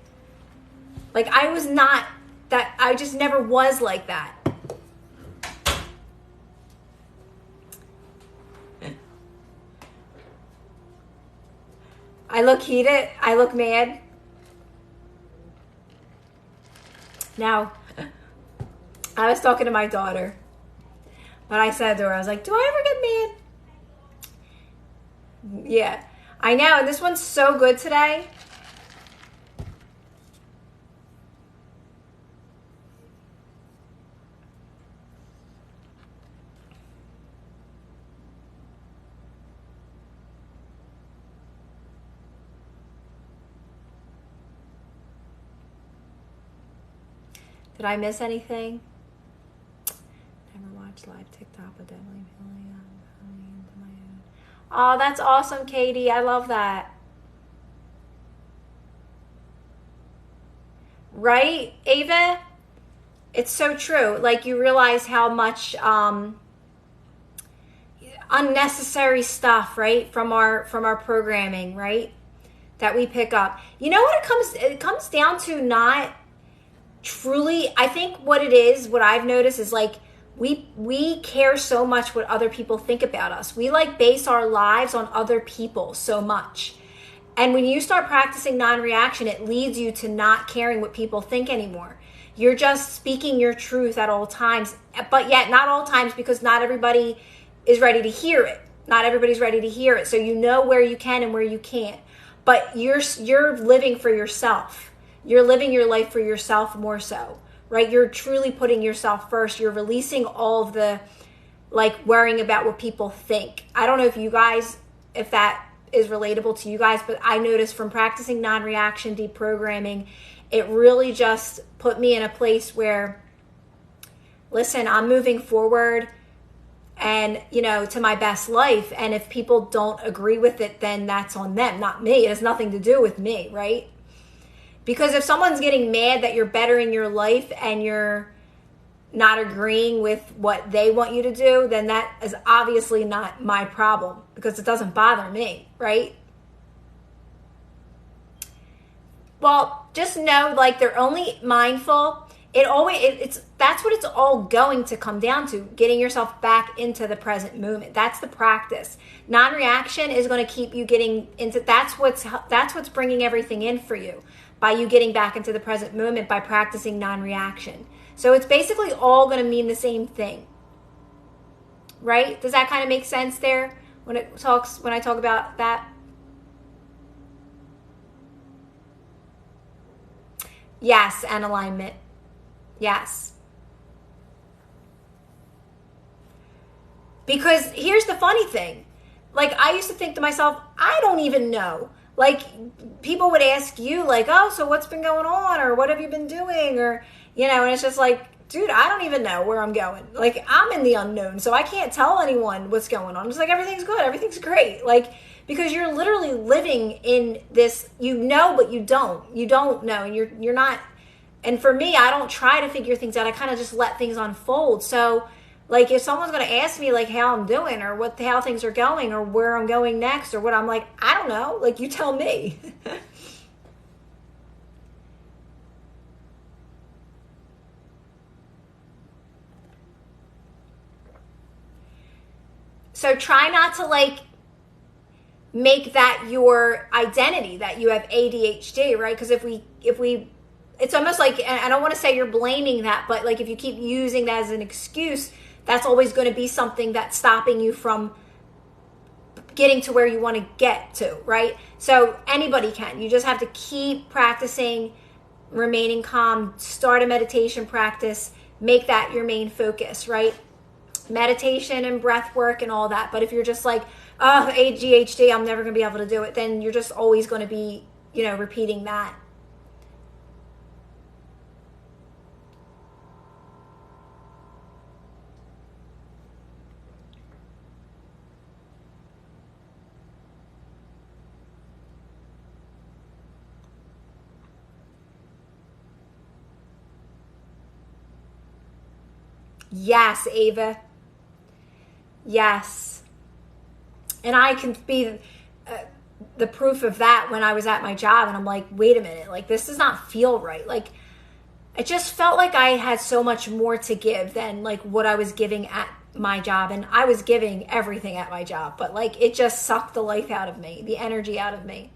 Like, I was not that, I just never was like that. I look heated. I look mad. Now, I was talking to my daughter, but I said to her, I was like, do I ever get mad? Yeah, I know. And this one's so good today. Did I miss anything? Never watched live TikTok, but definitely feeling into my own. Oh, that's awesome, Katie. I love that. Right, Ava? It's so true. Like, you realize how much unnecessary stuff, right, from our programming, right, that we pick up. You know what it comes down to? Not truly, I think what it is, what I've noticed is like we care so much what other people think about us. We like base our lives on other people so much. And when you start practicing non-reaction, it leads you to not caring what people think anymore. You're just speaking your truth at all times, but yet not all times, because not everybody is ready to hear it. Not everybody's ready to hear it. So you know where you can and where you can't. But you're living for yourself. You're living your life for yourself more so, right? You're truly putting yourself first. You're releasing all of the, like, worrying about what people think. I don't know if that is relatable to you guys, but I noticed from practicing non-reaction deprogramming, it really just put me in a place where, listen, I'm moving forward and, to my best life. And if people don't agree with it, then that's on them, not me. It has nothing to do with me, right? Because if someone's getting mad that you're bettering your life and you're not agreeing with what they want you to do, then that is obviously not my problem, because it doesn't bother me, right? Well, just know, like, they're only mindful it's that's what it's all going to come down to, getting yourself back into the present moment. That's the practice. Non-reaction is going to keep you getting into, that's what's bringing everything in for you, by you getting back into the present moment by practicing non-reaction. So it's basically all going to mean the same thing, right? Does that kind of make sense there when I talk about that? Yes, and alignment. Yes. Because here's the funny thing. Like, I used to think to myself, I don't even know. Like, people would ask you, like, oh, so what's been going on? Or what have you been doing? Or, and it's just like, dude, I don't even know where I'm going. Like, I'm in the unknown, so I can't tell anyone what's going on. It's like, everything's good. Everything's great. Like, because you're literally living in this, but you don't. You don't know. And you're not. And for me, I don't try to figure things out. I kind of just let things unfold. So, like, if someone's going to ask me, like, how I'm doing or how things are going or where I'm going next or what, I'm like, I don't know. Like, you tell me. So try not to, like, make that your identity, that you have ADHD, right? Because if we it's almost like, and I don't want to say you're blaming that, but like if you keep using that as an excuse, that's always going to be something that's stopping you from getting to where you want to get to, right? So anybody can. You just have to keep practicing remaining calm, start a meditation practice, make that your main focus, right? Meditation and breath work and all that. But if you're just like, oh, ADHD, I'm never going to be able to do it, then you're just always going to be, repeating that. Yes, Ava. Yes. And I can be the proof of that when I was at my job and I'm like, wait a minute, like this does not feel right. Like it just felt like I had so much more to give than like what I was giving at my job. And I was giving everything at my job, but like it just sucked the life out of me, the energy out of me.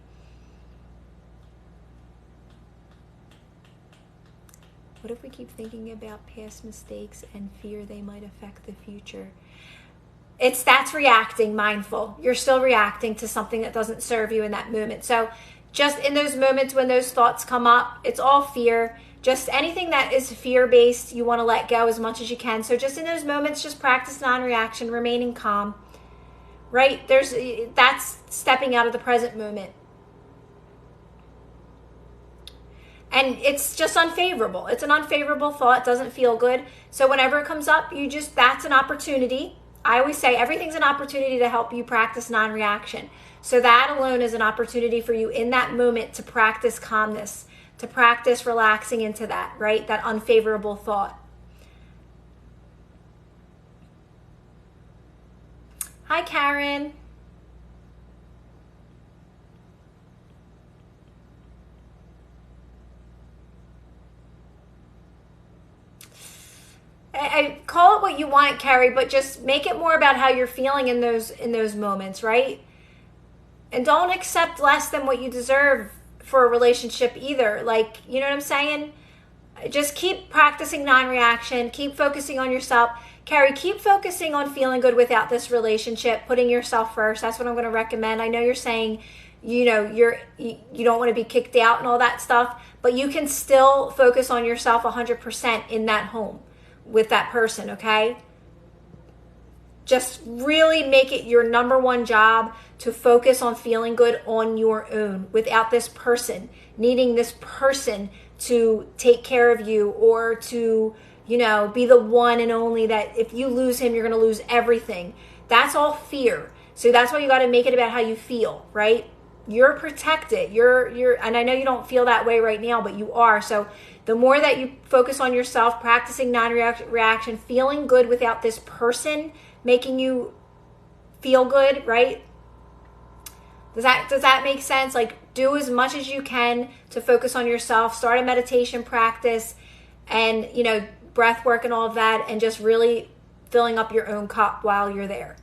What if we keep thinking about past mistakes and fear they might affect the future? That's reacting mindful. You're still reacting to something that doesn't serve you in that moment. So just in those moments when those thoughts come up, it's all fear. Just anything that is fear-based, you want to let go as much as you can. So just in those moments, just practice non-reaction, remaining calm, right? That's stepping out of the present moment. And it's just unfavorable. It's an unfavorable thought. It doesn't feel good. So whenever it comes up, that's an opportunity. I always say everything's an opportunity to help you practice non-reaction. So that alone is an opportunity for you in that moment to practice calmness, to practice relaxing into that, right? That unfavorable thought. Hi, Karen. I call it what you want, Carrie, but just make it more about how you're feeling in those moments, right? And don't accept less than what you deserve for a relationship either. Like, you know what I'm saying? Just keep practicing non-reaction. Keep focusing on yourself. Carrie, keep focusing on feeling good without this relationship, putting yourself first. That's what I'm going to recommend. I know you're saying, you don't want to be kicked out and all that stuff, but you can still focus on yourself 100% in that home with that person, okay? Just really make it your number one job to focus on feeling good on your own without this person, needing this person to take care of you or to, be the one and only that if you lose him, you're going to lose everything. That's all fear. So that's why you got to make it about how you feel, right? You're protected. And I know you don't feel that way right now, but you are. So the more that you focus on yourself, practicing non-reaction, feeling good without this person making you feel good, right? Does that make sense? Like, do as much as you can to focus on yourself. Start a meditation practice and, breath work and all of that, and just really filling up your own cup while you're there.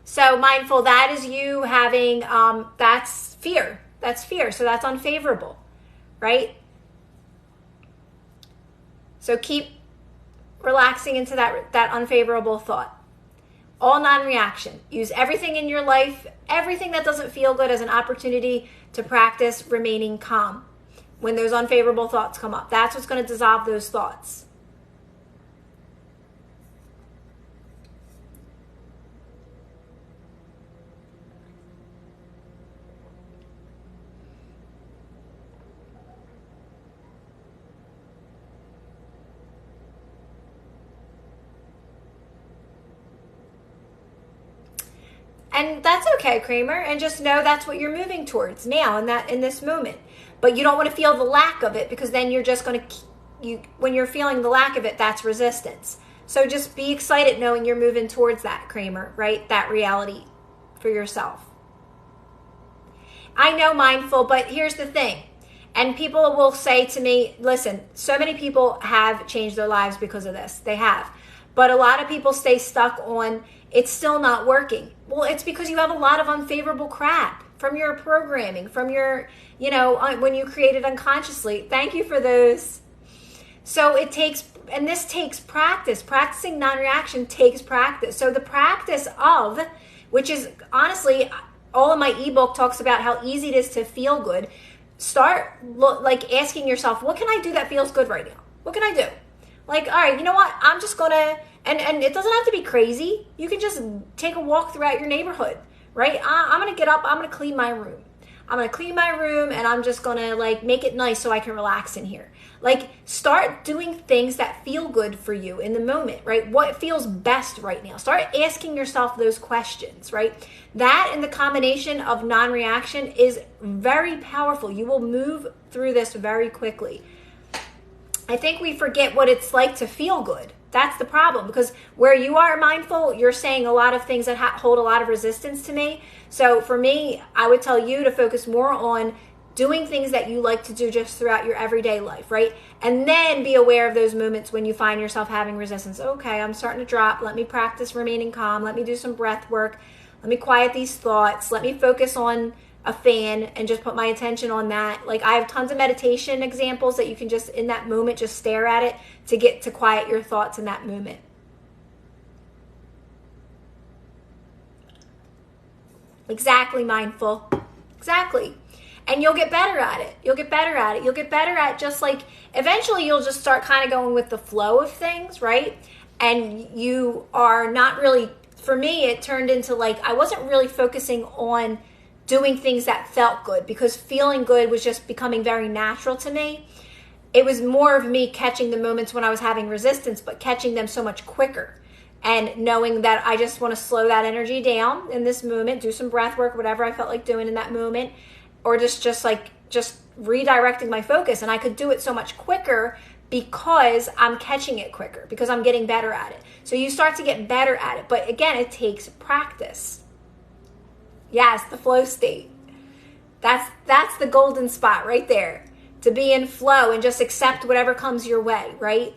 So mindful, that is you having, that's fear. That's fear. So that's unfavorable, right? So keep relaxing into that unfavorable thought. All non-reaction. Use everything in your life, everything that doesn't feel good, as an opportunity to practice remaining calm when those unfavorable thoughts come up. That's what's going to dissolve those thoughts. And that's okay, Kramer. And just know that's what you're moving towards now in this moment. But you don't want to feel the lack of it, because then you're just going to, when you're feeling the lack of it, that's resistance. So just be excited knowing you're moving towards that, Kramer, right? That reality for yourself. I know, mindful, but here's the thing. And people will say to me, listen, so many people have changed their lives because of this. They have. But a lot of people stay stuck on, it's still not working. Well, it's because you have a lot of unfavorable crap from your programming, from your, when you created unconsciously. Thank you for those. So it takes, and this takes practice. Practicing non-reaction takes practice. So the practice of, which is honestly, all of my ebook talks about how easy it is to feel good. Start asking yourself, what can I do that feels good right now? What can I do? All right, you know what? I'm just going to, and it doesn't have to be crazy. You can just take a walk throughout your neighborhood, right? I'm going to get up. I'm going to clean my room. I'm going to clean my room, and I'm just going to make it nice so I can relax in here. Start doing things that feel good for you in the moment, right? What feels best right now? Start asking yourself those questions, right? That and the combination of non-reaction is very powerful. You will move through this very quickly. I think we forget what it's like to feel good. That's the problem, because where you are mindful, you're saying a lot of things that hold a lot of resistance to me. So for me, I would tell you to focus more on doing things that you like to do just throughout your everyday life, right? And then be aware of those moments when you find yourself having resistance. Okay, I'm starting to drop. Let me practice remaining calm. Let me do some breath work. Let me quiet these thoughts. Let me focus on a fan and just put my attention on that. I have tons of meditation examples that you can just in that moment just stare at it to get to quiet your thoughts in that moment. Exactly, mindful. Exactly. And you'll get better at it. You'll get better at it. You'll get better at just eventually you'll just start kind of going with the flow of things, right? And you are not really, for me, it turned into I wasn't really focusing on doing things that felt good, because feeling good was just becoming very natural to me. It was more of me catching the moments when I was having resistance, but catching them so much quicker, and knowing that I just want to slow that energy down in this moment, do some breath work, whatever I felt like doing in that moment, or just redirecting my focus. And I could do it so much quicker because I'm catching it quicker, because I'm getting better at it. So you start to get better at it. But again, it takes practice. Yes, the flow state. That's the golden spot right there. To be in flow and just accept whatever comes your way, right?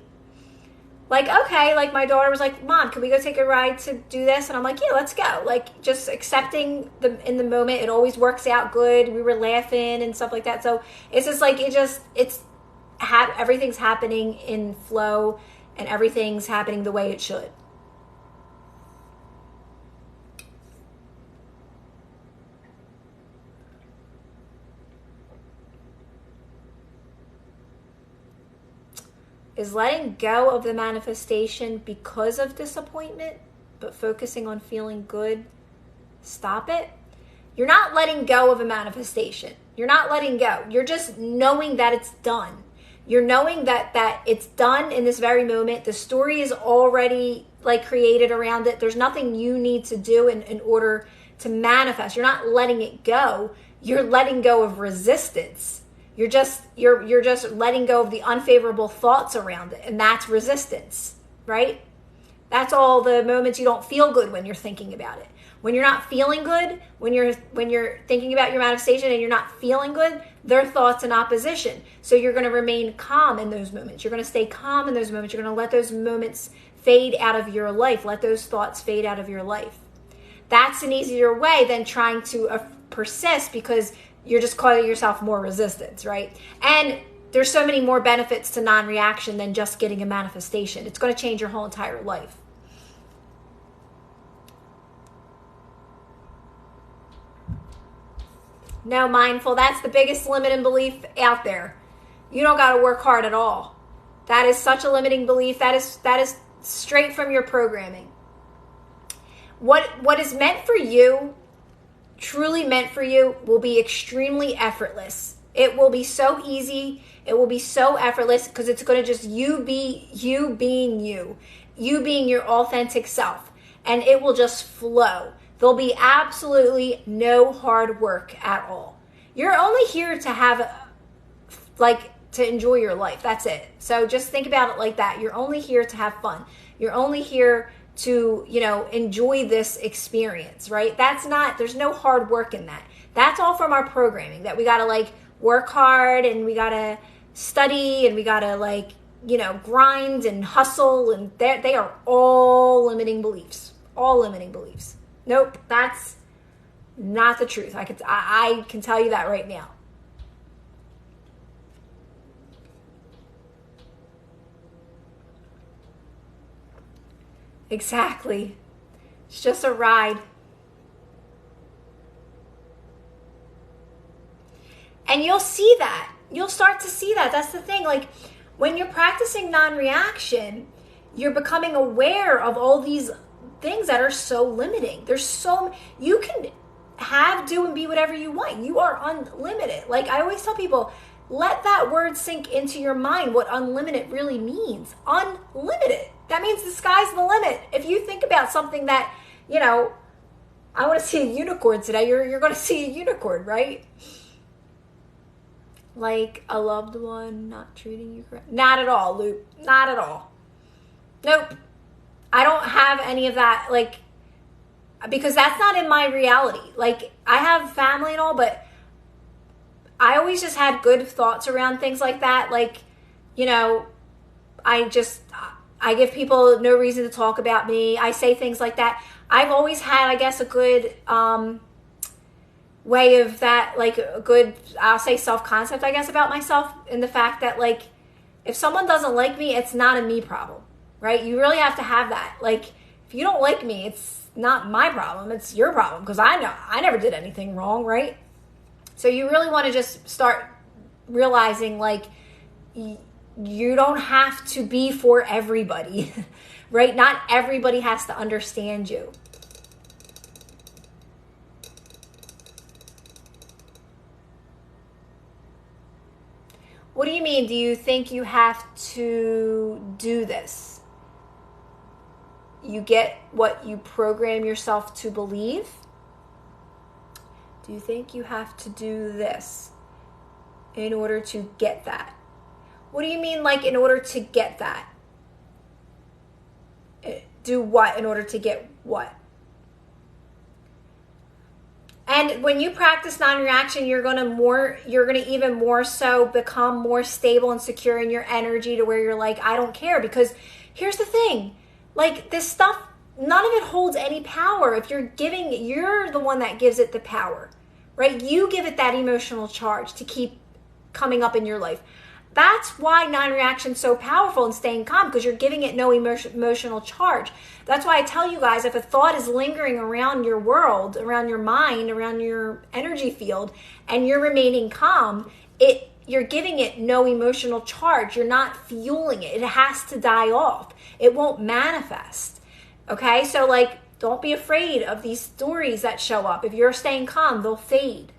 Okay, my daughter was like, Mom, can we go take a ride to do this? And I'm like, yeah, let's go. Just accepting in the moment. It always works out good. We were laughing and stuff like that. So it's just everything's happening in flow, and everything's happening the way it should. Is letting go of the manifestation because of disappointment, but focusing on feeling good, stop it? You're not letting go of a manifestation. You're not letting go. You're just knowing that it's done. You're knowing that it's done in this very moment. The story is already created around it. There's nothing you need to do in order to manifest. You're not letting it go. You're letting go of resistance. You're just letting go of the unfavorable thoughts around it, and that's resistance, right? That's all the moments you don't feel good when you're thinking about it. When you're not feeling good, when you're thinking about your manifestation and you're not feeling good, they're thoughts in opposition. So you're going to remain calm in those moments. You're going to stay calm in those moments. You're going to let those moments fade out of your life. Let those thoughts fade out of your life. That's an easier way than trying to persist, because you're just causing yourself more resistance, right? And there's so many more benefits to non-reaction than just getting a manifestation. It's going to change your whole entire life. No, mindful, that's the biggest limiting belief out there. You don't got to work hard at all. That is such a limiting belief. That is straight from your programming. What is meant for you, truly meant for you, will be extremely effortless. It will be so easy. It will be so effortless, because it's going to just you being you being your authentic self, and it will just flow. There'll be absolutely no hard work at all. You're only here to have, to enjoy your life. That's it. So just think about it like that. You're only here to have fun. You're only here to, enjoy this experience, right? There's no hard work in that. That's all from our programming, that we got to work hard, and we got to study, and we got to grind and hustle, and they are all limiting beliefs. All limiting beliefs. Nope, that's not the truth. I can tell you that right now. Exactly. It's just a ride. And you'll see that. You'll start to see that. That's the thing. When you're practicing non-reaction, you're becoming aware of all these things that are so limiting. You can have, do, and be whatever you want. You are unlimited. I always tell people, let that word sink into your mind, what unlimited really means. Unlimited. That means the sky's the limit. If you think about something that, I want to see a unicorn today, you're going to see a unicorn, right? A loved one not treating you correctly. Not at all, Luke. Not at all. Nope. I don't have any of that, because that's not in my reality. I have family and all, but I always just had good thoughts around things like that. I give people no reason to talk about me. I say things like that. I've always had, I guess, a good way of that, a good, I'll say, self-concept, I guess, about myself, in the fact that, if someone doesn't like me, it's not a me problem, right? You really have to have that. If you don't like me, it's not my problem. It's your problem, because I know I never did anything wrong, right? So you really want to just start realizing, you don't have to be for everybody, right? Not everybody has to understand you. What do you mean? Do you think you have to do this? You get what you program yourself to believe? Do you think you have to do this in order to get that? What do you mean, in order to get that? Do what in order to get what? And when you practice non-reaction, you're gonna even more so become more stable and secure in your energy, to where you're I don't care. Because here's the thing, this stuff, none of it holds any power. If you're the one that gives it the power, right? You give it that emotional charge to keep coming up in your life. That's why non-reaction is so powerful and staying calm, because you're giving it no emotional charge. That's why I tell you guys, if a thought is lingering around your world, around your mind, around your energy field, and you're remaining calm, you're giving it no emotional charge. You're not fueling it. It has to die off. It won't manifest. Okay? So don't be afraid of these stories that show up. If you're staying calm, they'll fade.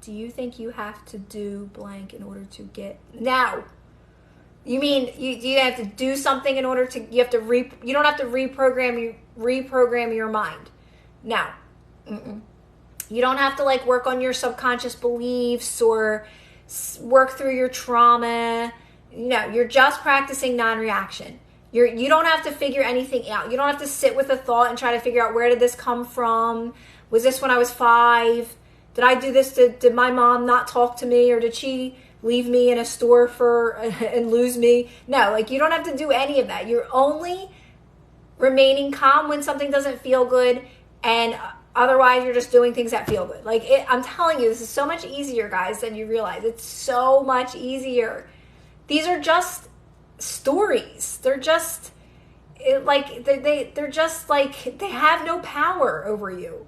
Do you think you have to do blank in order to get now? You mean you have to do something in order to, you don't have to reprogram your mind. No. Mm-mm. You don't have to work on your subconscious beliefs or work through your trauma. No, you're just practicing non-reaction. You don't have to figure anything out. You don't have to sit with a thought and try to figure out, where did this come from? Was this when I was 5? Did I do this? Did my mom not talk to me, or did she leave me in a store and lose me? No, like, you don't have to do any of that. You're only remaining calm when something doesn't feel good, and otherwise you're just doing things that feel good. Like, I'm telling you, this is so much easier, guys, than you realize. It's so much easier. These are just stories. They're just they're just like, they have no power over you.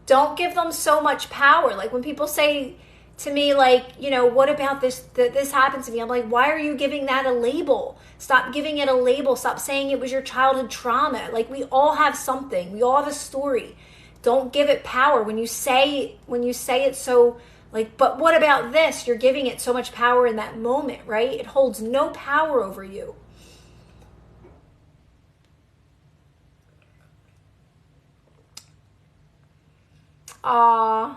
Don't give them so much power. Like, when people say to me, like, what about this, that this happened to me? I'm like, why are you giving that a label? Stop giving it a label. Stop saying it was your childhood trauma. Like, we all have something. We all have a story. Don't give it power. When you say it so, like, but what about this? You're giving it so much power in that moment, right? It holds no power over you. I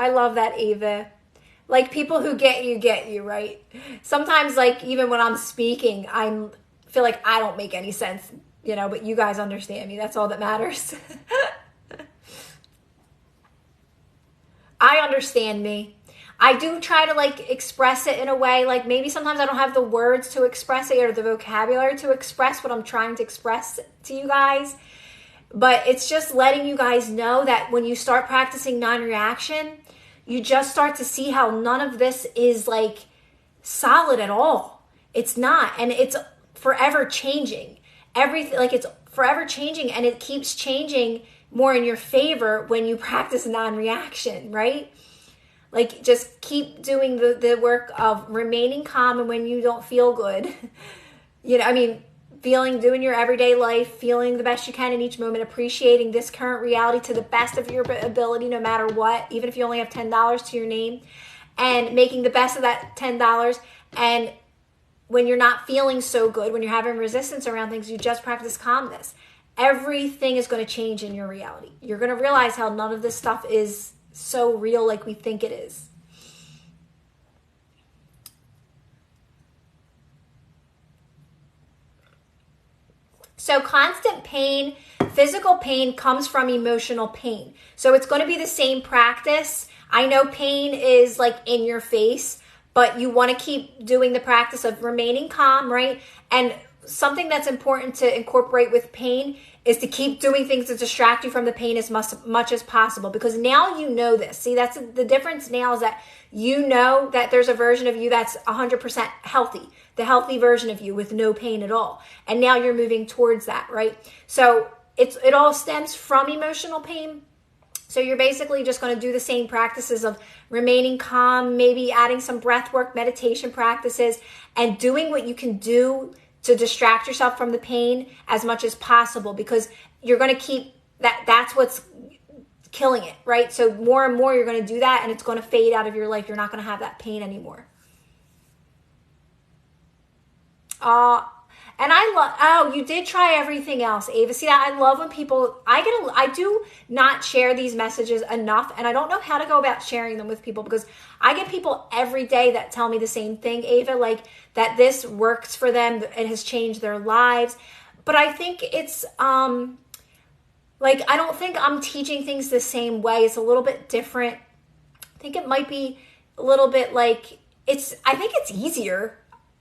love that, Ava. Like, people who get you, right? Sometimes, like, even when I'm speaking, I feel like I don't make any sense, but you guys understand me. That's all that matters. I understand me. I do try to, like, express it in a way, like, maybe sometimes I don't have the words to express it, or the vocabulary to express what I'm trying to express to you guys. But it's just letting you guys know that when you start practicing non-reaction, you just start to see how none of this is, like, solid at all. It's not. And it's forever changing. Everything, like, it's forever changing, and it keeps changing more in your favor when you practice non-reaction, right? Like, just keep doing the work of remaining calm, and when you don't feel good, doing your everyday life, feeling the best you can in each moment, appreciating this current reality to the best of your ability, no matter what, even if you only have $10 to your name, and making the best of that $10. And when you're not feeling so good, when you're having resistance around things, you just practice calmness. Everything is going to change in your reality. You're going to realize how none of this stuff is so real like we think it is. So constant pain, physical pain, comes from emotional pain. So it's going to be the same practice. I know pain is, like, in your face, but you want to keep doing the practice of remaining calm, right? And something that's important to incorporate with pain is to keep doing things to distract you from the pain as much as possible, because now you know this. See, that's the difference now, is that you know that there's a version of you that's 100% healthy, the healthy version of you with no pain at all. And now you're moving towards that, right? So it all stems from emotional pain. So you're basically just going to do the same practices of remaining calm, maybe adding some breath work, meditation practices, and doing what you can do to distract yourself from the pain as much as possible, because you're going to keep that's what's killing it, right? So more and more you're going to do that, and it's going to fade out of your life. You're not going to have that pain anymore. And you did try everything else, Ava. See, I love when people, I do not share these messages enough, and I don't know how to go about sharing them with people, because I get people every day that tell me the same thing, Ava, like, that this works for them, it has changed their lives. But I think it's, like, I don't think I'm teaching things the same way. It's a little bit different. I think it might be a little bit like, I think it's easier,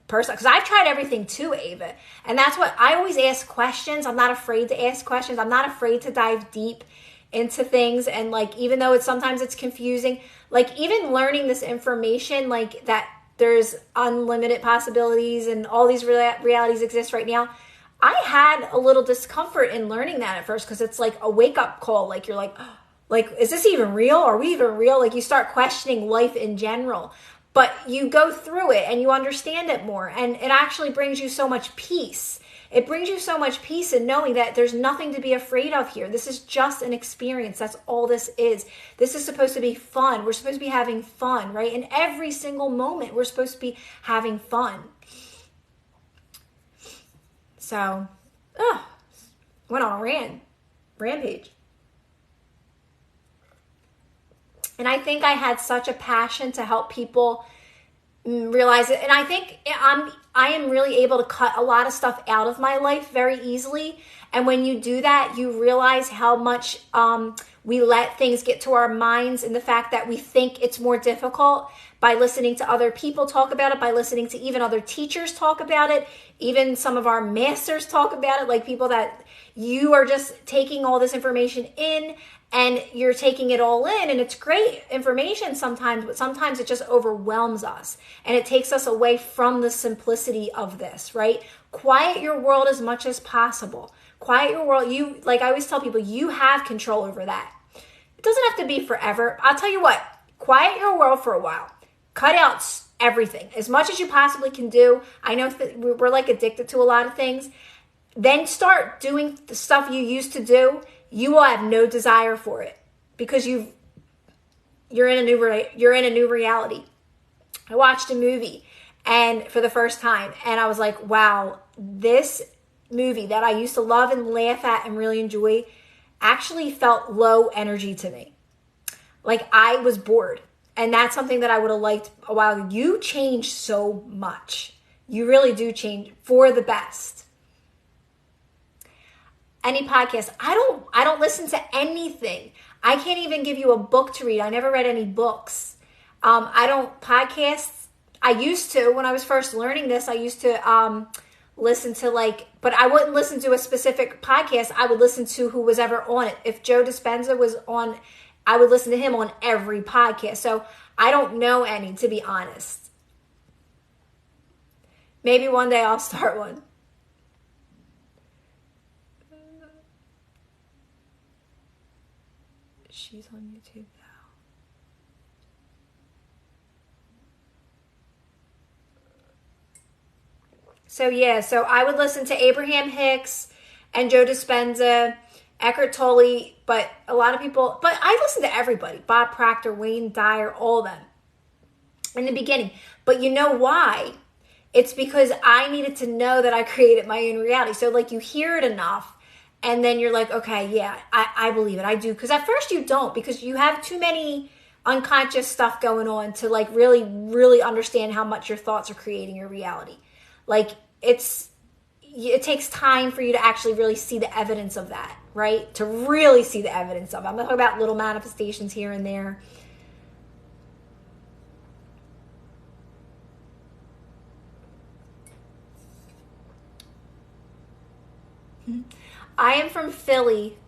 personally, because I've tried everything too, Ava. And that's what I always ask questions. I'm not afraid to ask questions. I'm not afraid to dive deep into things. And, like, even though sometimes it's confusing, like, even learning this information, like, that there's unlimited possibilities and all these realities exist right now, I had a little discomfort in learning that at first, because it's like a wake-up call. Like, you're like, is this even real? Are we even real? Like, you start questioning life in general. But you go through it and you understand it more, and it actually brings you so much peace. It brings you so much peace in knowing that there's nothing to be afraid of here. This is just an experience. That's all this is. This is supposed to be fun. We're supposed to be having fun, right? In every single moment, we're supposed to be having fun. So, went on a rampage. And I think I had such a passion to help people realize it. And I think I am really able to cut a lot of stuff out of my life very easily. And when you do that, you realize how much we let things get to our minds, and the fact that we think it's more difficult by listening to other people talk about it, by listening to even other teachers talk about it, even some of our masters talk about it, like people that you are just taking all this information in and you're taking it all in, and it's great information sometimes, but sometimes it just overwhelms us and it takes us away from the simplicity of this, right? Quiet your world as much as possible. Quiet your world. You, like I always tell people, you have control over that. It doesn't have to be forever. I'll tell you what, quiet your world for a while. Cut out everything as much as you possibly can do. I know that we're like addicted to a lot of things. Then start doing the stuff you used to do. You will have no desire for it because you're in a new reality. I watched a movie and for the first time, and I was like, wow, this movie that I used to love and laugh at and really enjoy actually felt low energy to me. Like I was bored. And that's something that I would have liked a while ago. You change so much. You really do change for the best. Any podcast, I don't listen to anything. I can't even give you a book to read. I never read any books. I don't podcasts. I used to, when I was first learning this, I used to listen to but I wouldn't listen to a specific podcast. I would listen to who was ever on it. If Joe Dispenza was on, I would listen to him on every podcast. So I don't know any, to be honest. Maybe one day I'll start one. She's on YouTube now. So I would listen to Abraham Hicks and Joe Dispenza, Eckhart Tolle, but a lot of people, but I listen to everybody, Bob Proctor, Wayne Dyer, all of them in the beginning. But you know why? It's because I needed to know that I created my own reality. So like you hear it enough and then you're like, okay, yeah, I believe it. I do. Because at first you don't, because you have too many unconscious stuff going on to like really, really understand how much your thoughts are creating your reality. Like it takes time for you to actually really see the evidence of that, right? To really see the evidence of it. I'm talking about little manifestations here and there. I am from Philly.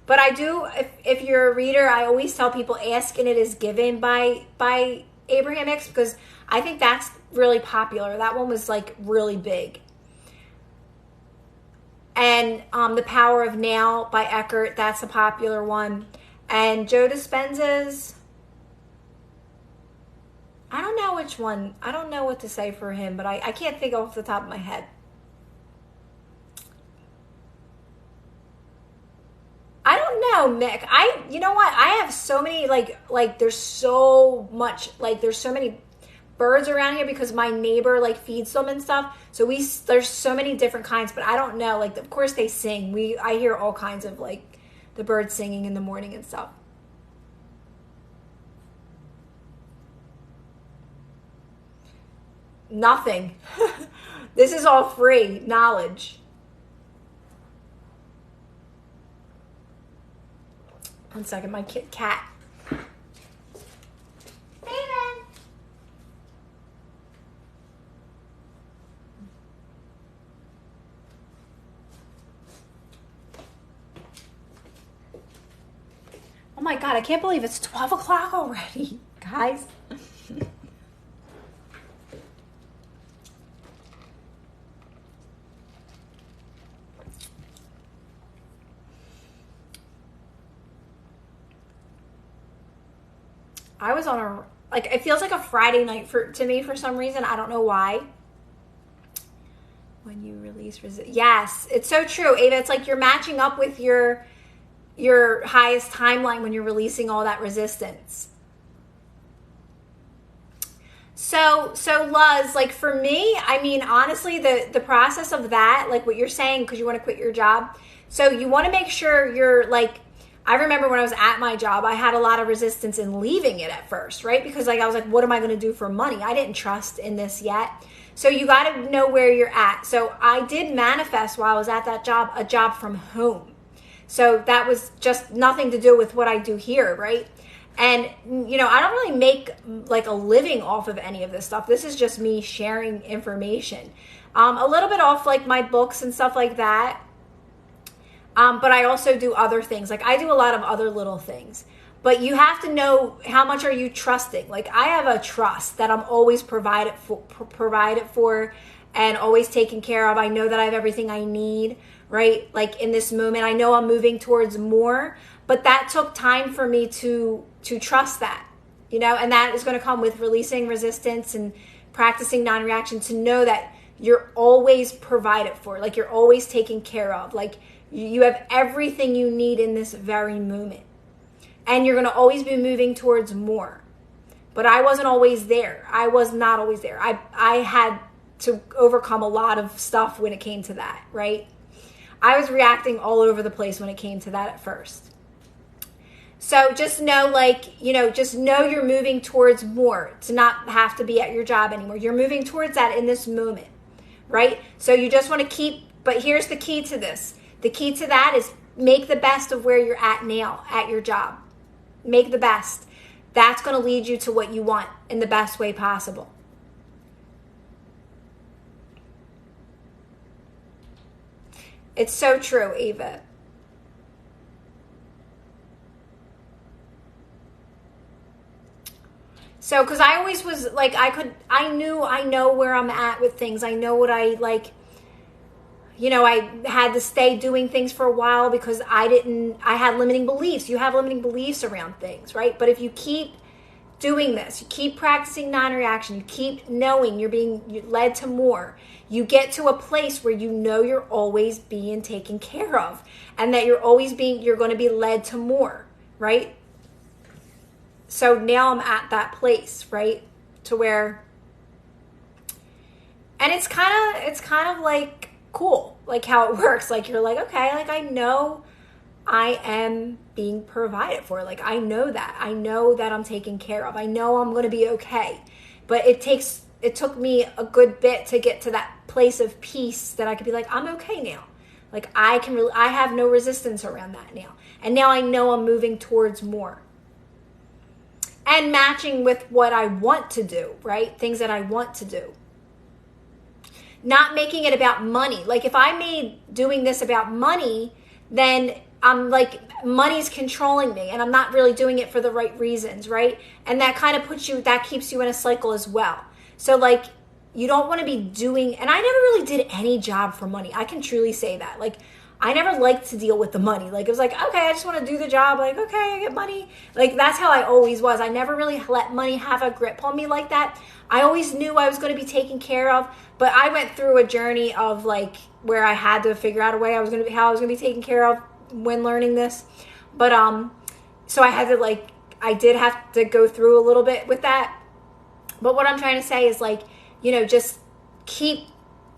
But I do, if you're a reader, I always tell people ask and it is given by Abraham Hicks, because I think that's really popular. That one was like really big. And The Power of Now by Eckhart, that's a popular one. And Joe Dispenza's, I don't know which one. I don't know what to say for him, but I can't think off the top of my head. I don't know, Mick. You know what? I have so many, like there's so much, like there's so many birds around here because my neighbor like feeds them and stuff. So there's so many different kinds, but I don't know. Like, of course they sing. I hear all kinds of like the birds singing in the morning and stuff. Nothing. This is all free knowledge. One second, my cat. David. Oh my God, I can't believe it's 12 o'clock already, guys. I was on it feels like a Friday night to me for some reason. I don't know why. When you release yes, it's so true, Ava. It's like you're matching up with your highest timeline when you're releasing all that resistance. So Luz, like for me, I mean, honestly, the process of that, like what you're saying, because you want to quit your job. So you want to make sure you're like, I remember when I was at my job, I had a lot of resistance in leaving it at first, right? Because like I was like, what am I going to do for money? I didn't trust in this yet. So you got to know where you're at. So I did manifest while I was at that job, a job from home. So that was just nothing to do with what I do here, right? And, you know, I don't really make like a living off of any of this stuff. This is just me sharing information. A little bit off like my books and stuff like that. But I also do other things. Like I do a lot of other little things. But you have to know how much are you trusting. Like I have a trust that I'm always provided for and always taken care of. I know that I have everything I need, right? Like in this moment, I know I'm moving towards more, but that took time for me to trust that, you know, and that is going to come with releasing resistance and practicing non-reaction, to know that you're always provided for, like you're always taken care of, like you have everything you need in this very moment. And you're going to always be moving towards more. But I wasn't always there. I was not always there. I had to overcome a lot of stuff when it came to that, right? I was reacting all over the place when it came to that at first. So just know, like, you know, just know you're moving towards more, to not have to be at your job anymore. You're moving towards that in this moment, right? So you just want to keep, but here's the key to this. The key to that is make the best of where you're at now at your job. Make the best. That's going to lead you to what you want in the best way possible. It's so true, Ava. So, because I always was like, I know where I'm at with things. I know what I like. You know, I had to stay doing things for a while because I had limiting beliefs. You have limiting beliefs around things, right? But if you keep doing this, you keep practicing non-reaction, you keep knowing you're being led to more, you get to a place where you know you're always being taken care of and that you're going to be led to more, right? So now I'm at that place, right? To where, and it's kind of like cool, like how it works. Like you're like, okay, like I know I am being provided for. Like I know that I'm taken care of. I know I'm going to be okay. But it took me a good bit to get to that place of peace that I could be like, I'm okay now. Like I have no resistance around that now. And now I know I'm moving towards more. And matching with what I want to do, right? Things that I want to do. Not making it about money. Like if I made doing this about money, then I'm like, money's controlling me and I'm not really doing it for the right reasons, right? And that kind of that keeps you in a cycle as well. So like, you don't want to be doing, and I never really did any job for money. I can truly say that. Like, I never liked to deal with the money. Like, it was like, okay, I just want to do the job. Like, okay, I get money. Like, that's how I always was. I never really let money have a grip on me like that. I always knew I was going to be taken care of, but I went through a journey of like where I had to figure out a way how I was going to be taken care of when learning this. But so I did have to go through a little bit with that. But what I'm trying to say is like, you know, just keep,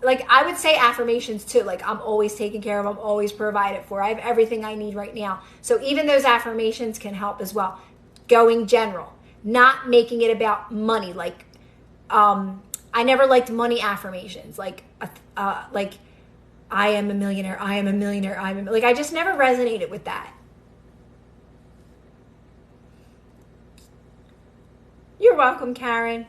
like I would say affirmations too. Like I'm always taken care of. I'm always provided for. I have everything I need right now. So even those affirmations can help as well. Going general, not making it about money. Like, I never liked money affirmations. Like I am a millionaire. I am a millionaire. Like I just never resonated with that. You're welcome, Karen.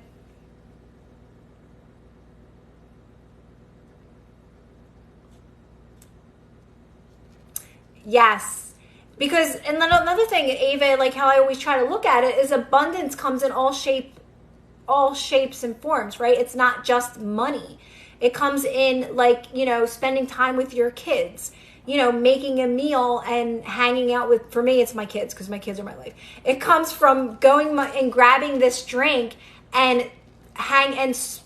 Yes. Because, and then another thing, Ava, like how I always try to look at it, is abundance comes in all shapes and forms, right? It's not just money. It comes in like, you know, spending time with your kids, you know, making a meal and hanging out with, for me, it's my kids because my kids are my life. It comes from going and grabbing this drink and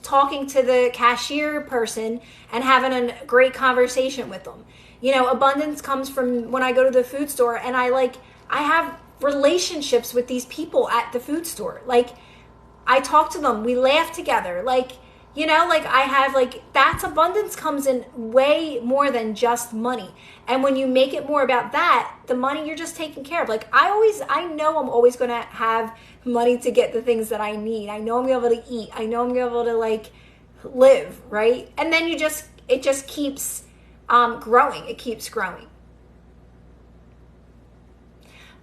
talking to the cashier person and having a great conversation with them. You know, abundance comes from when I go to the food store and I have relationships with these people at the food store. Like, I talk to them, we laugh together. Like, you know, like I have, like, that's abundance comes in way more than just money. And when you make it more about that, the money you're just taking care of. Like I know I'm always going to have money to get the things that I need. I know I'm going to be able to eat. I know I'm going to be able to like live, right? And then it just keeps growing. It keeps growing.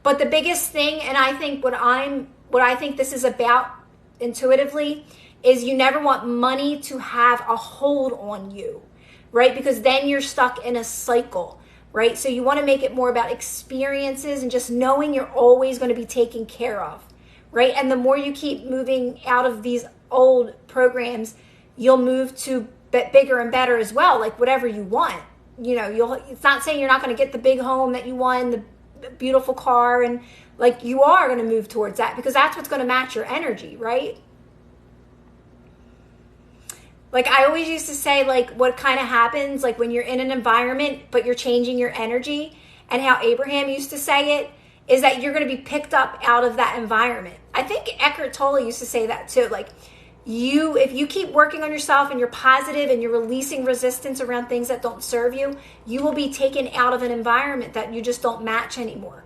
But the biggest thing, and I think what I think this is about intuitively, is you never want money to have a hold on you, right? Because then you're stuck in a cycle, right? So you want to make it more about experiences and just knowing you're always going to be taken care of, right? And the more you keep moving out of these old programs, you'll move to bigger and better as well, like whatever you want. You know, it's not saying you're not going to get the big home that you want, the beautiful car, and like you are going to move towards that because that's what's going to match your energy, right? Like I always used to say, like what kind of happens like when you're in an environment but you're changing your energy, and how Abraham used to say it is that you're going to be picked up out of that environment. I think Eckhart Tolle used to say that too. Like if you keep working on yourself and you're positive and you're releasing resistance around things that don't serve you, you will be taken out of an environment that you just don't match anymore.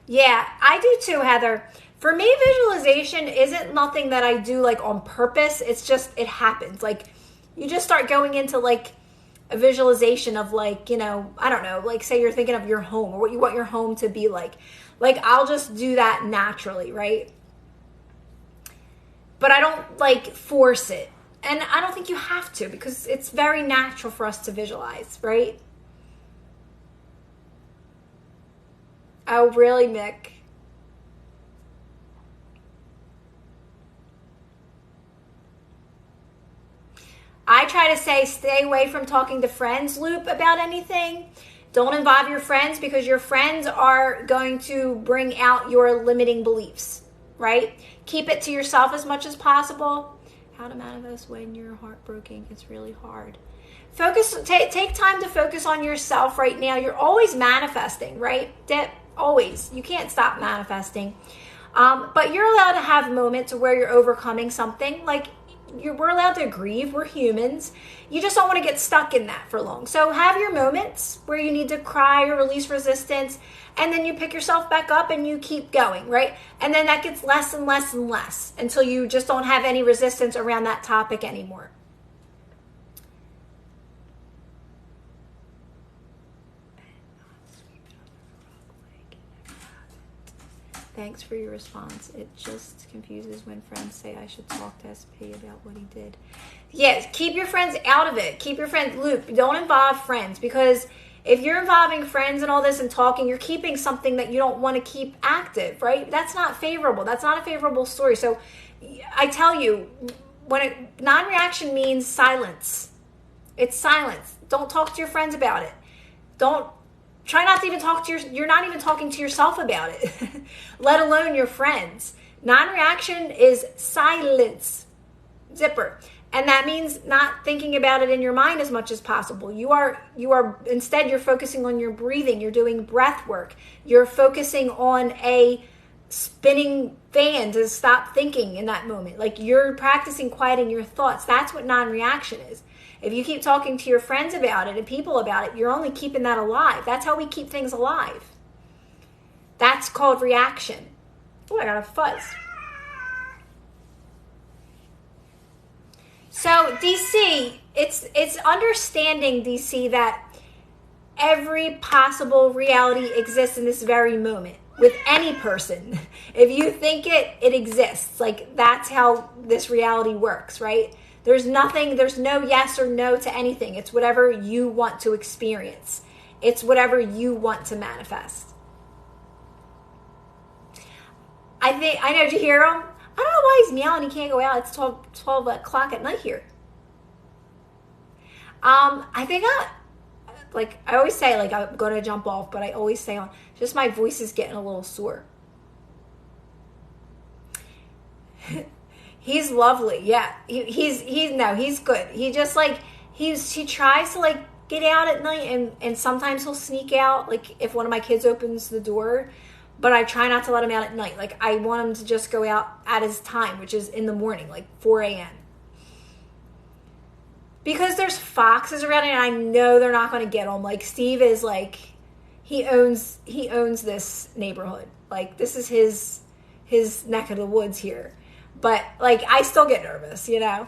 Yeah, I do too, Heather. For me, visualization isn't nothing that I do like on purpose. It's just, it happens. Like you just start going into like a visualization of like, you know, I don't know, like say you're thinking of your home or what you want your home to be like. Like I'll just do that naturally, right? But I don't like force it. And I don't think you have to because it's very natural for us to visualize, right? Oh, really, Mick? I try to say stay away from talking to friends, Loop, about anything. Don't involve your friends because your friends are going to bring out your limiting beliefs, right? Keep it to yourself as much as possible. How to manifest when you're heartbroken? It's really hard. Take time to focus on yourself right now. You're always manifesting, right? Always. You can't stop manifesting. But you're allowed to have moments where you're overcoming something. Like we're allowed to grieve. We're humans. You just don't want to get stuck in that for long. So have your moments where you need to cry or release resistance, and then you pick yourself back up and you keep going, right? And then that gets less and less and less until you just don't have any resistance around that topic anymore. Thanks for your response. It just confuses when friends say I should talk to SP about what he did. Yes, keep your friends out of it. Keep your friends loop. Don't involve friends, because if you're involving friends and all this and talking, you're keeping something that you don't want to keep active, right? That's not favorable. That's not a favorable story. So I tell you, non-reaction means silence. It's silence. Don't talk to your friends about it. Try not to even you're not even talking to yourself about it, let alone your friends. Non-reaction is silence, zipper. And that means not thinking about it in your mind as much as possible. Instead, you're focusing on your breathing. You're doing breath work. You're focusing on a spinning fan to stop thinking in that moment. Like you're practicing quieting your thoughts. That's what non-reaction is. If you keep talking to your friends about it and people about it, you're only keeping that alive. That's how we keep things alive. That's called reaction. Oh, I got a fuzz. So DC, it's understanding, DC, that every possible reality exists in this very moment with any person. If you think it exists. Like that's how this reality works, right? There's no yes or no to anything. It's whatever you want to experience. It's whatever you want to manifest. I know, did you hear him? I don't know why he's meowing. He can't go out. It's 12 o'clock at night here. I think like, I always say, like, I'm going to jump off, but I always stay on. Just my voice is getting a little sore. He's lovely. Yeah. He's good. He just, like, he tries to, like, get out at night, and sometimes he'll sneak out, like, if one of my kids opens the door, but I try not to let him out at night. Like, I want him to just go out at his time, which is in the morning, like 4 a.m. Because there's foxes around, and I know they're not going to get him. Like, Steve is, like, he owns this neighborhood. Like, this is his neck of the woods here. But, like, I still get nervous, you know?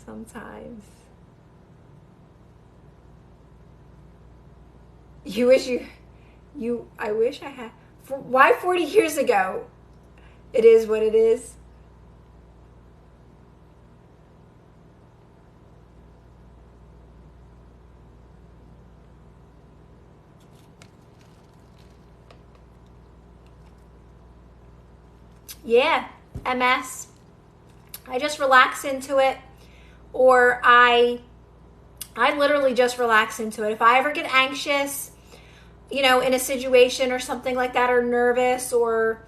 Sometimes. I wish I had. Why 40 years ago? It is what it is. Yeah, MS. I just relax into it, or I literally just relax into it. If I ever get anxious, you know, in a situation or something like that, or nervous, or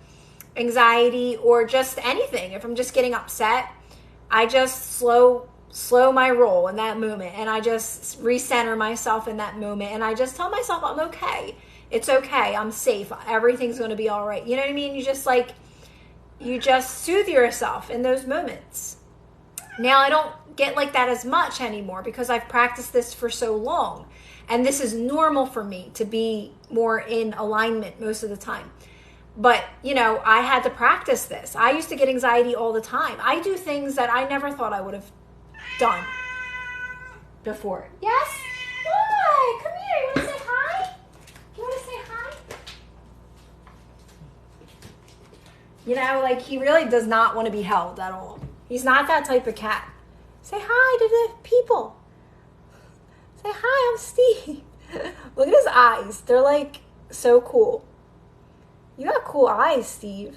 anxiety, or just anything, if I'm just getting upset, I just slow my roll in that moment, and I just recenter myself in that moment, and I just tell myself I'm okay. It's okay. I'm safe. Everything's going to be all right. You know what I mean? You just soothe yourself in those moments. Now, I don't get like that as much anymore because I've practiced this for so long. And this is normal for me to be more in alignment most of the time. But, you know, I had to practice this. I used to get anxiety all the time. I do things that I never thought I would have done before. Yes? What? Come here. You want to say hi? You want to say hi? You know, like, he really does not want to be held at all. He's not that type of cat. Say hi to the people. Say hi, I'm Steve. Look at his eyes. They're, like, so cool. You got cool eyes, Steve.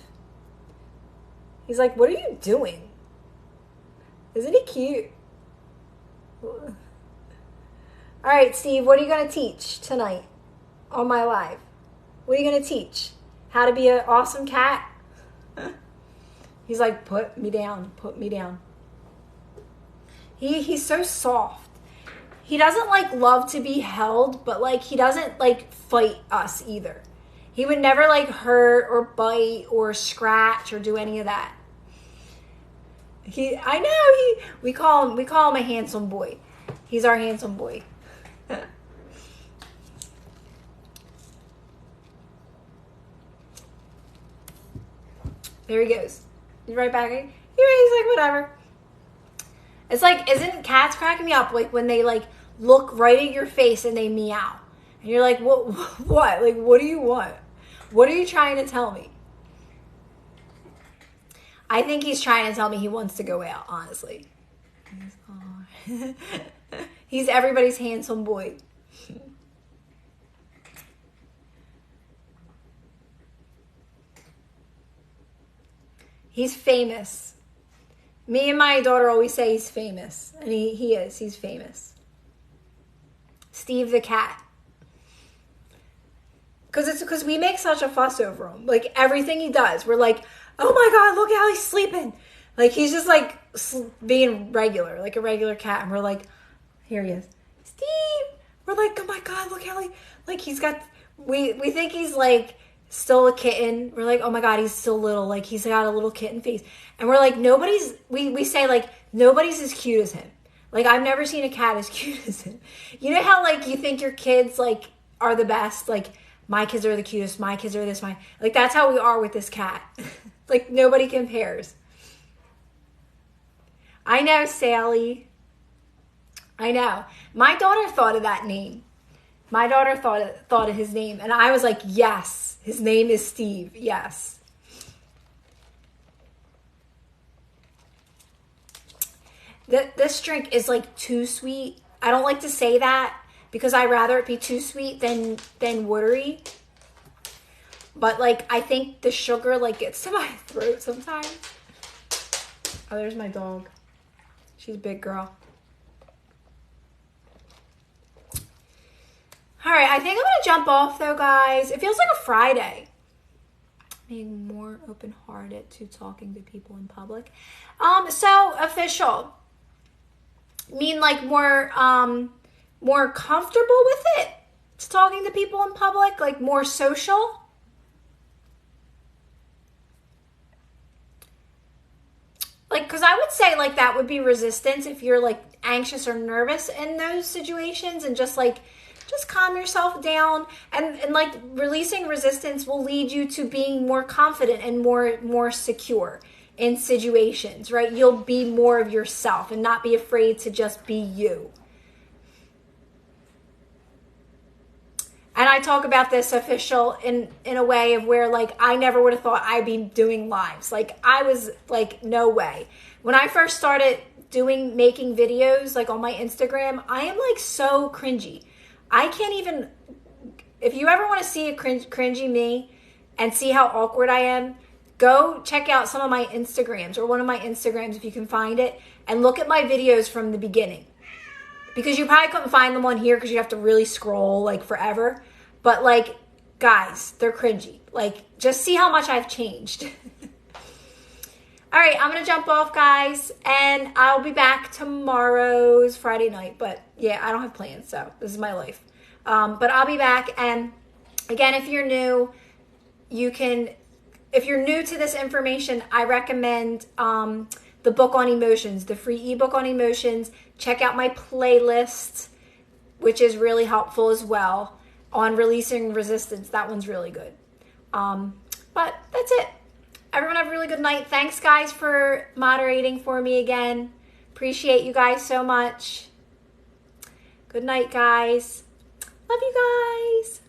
He's like, what are you doing? Isn't he cute? All right, Steve, what are you going to teach tonight on my live? What are you going to teach? How to be an awesome cat? He's like, put me down, put me down. He's so soft. He doesn't, like, love to be held, but, like, he doesn't, like, fight us either. He would never, like, hurt or bite or scratch or do any of that. We call him a handsome boy. He's our handsome boy. There he goes. He's right back. He's like, whatever. It's like, isn't cats cracking me up? Like, when they, like, look right at your face and they meow. And you're like, what? Like, what do you want? What are you trying to tell me? I think he's trying to tell me he wants to go out, honestly. He's everybody's handsome boy. He's famous. Me and my daughter always say he's famous. And he is. He's famous. Steve the cat. Because we make such a fuss over him. Like, everything he does, we're like, oh my God, look how he's sleeping. Like, he's just, like, being regular, like a regular cat. And we're like, here he is. Steve! We're like, oh my God, look how he's got, we think he's, like, still a kitten. We're like, oh my God, he's still little. Like, he's got a little kitten face. And we're like, we say, like, nobody's as cute as him. Like, I've never seen a cat as cute as him. You know how, like, you think your kids, like, are the best? Like, my kids are the cutest. My kids are this, like, that's how we are with this cat. Like, nobody compares. I know, Sally. I know. My daughter thought of that name. My daughter thought of his name. And I was like, yes, his name is Steve. Yes. This drink is, like, too sweet. I don't like to say that because I'd rather it be too sweet than watery. But, like, I think the sugar, like, gets to my throat sometimes. Oh, there's my dog. She's a big girl. All right, I think I'm going to jump off though, guys. It feels like a Friday. Being more open-hearted to talking to people in public. So official. Mean like more comfortable with it to talking to people in public, like more social. Like, because I would say like that would be resistance if you're like anxious or nervous in those situations, and just calm yourself down, and like releasing resistance will lead you to being more confident and more secure in situations, right? You'll be more of yourself and not be afraid to just be you. And I talk about this official in a way of where like I never would have thought I'd be doing lives. Like I was like, no way. When I first started making videos like on my Instagram, I am like so cringy. I can't even, if you ever want to see a cringy me and see how awkward I am, go check out some of my Instagrams, or one of my Instagrams if you can find it, and look at my videos from the beginning. Because you probably couldn't find them on here because you have to really scroll like forever. But like, guys, they're cringy. Like, just see how much I've changed. All right, I'm going to jump off, guys, and I'll be back tomorrow's Friday night. But yeah, I don't have plans, so this is my life. But I'll be back. And again, if you're new, if you're new to this information, I recommend the book on emotions, the free ebook on emotions. Check out my playlist, which is really helpful as well, on releasing resistance. That one's really good. But that's it. Everyone have a really good night. Thanks, guys, for moderating for me again. Appreciate you guys so much. Good night, guys. Love you guys.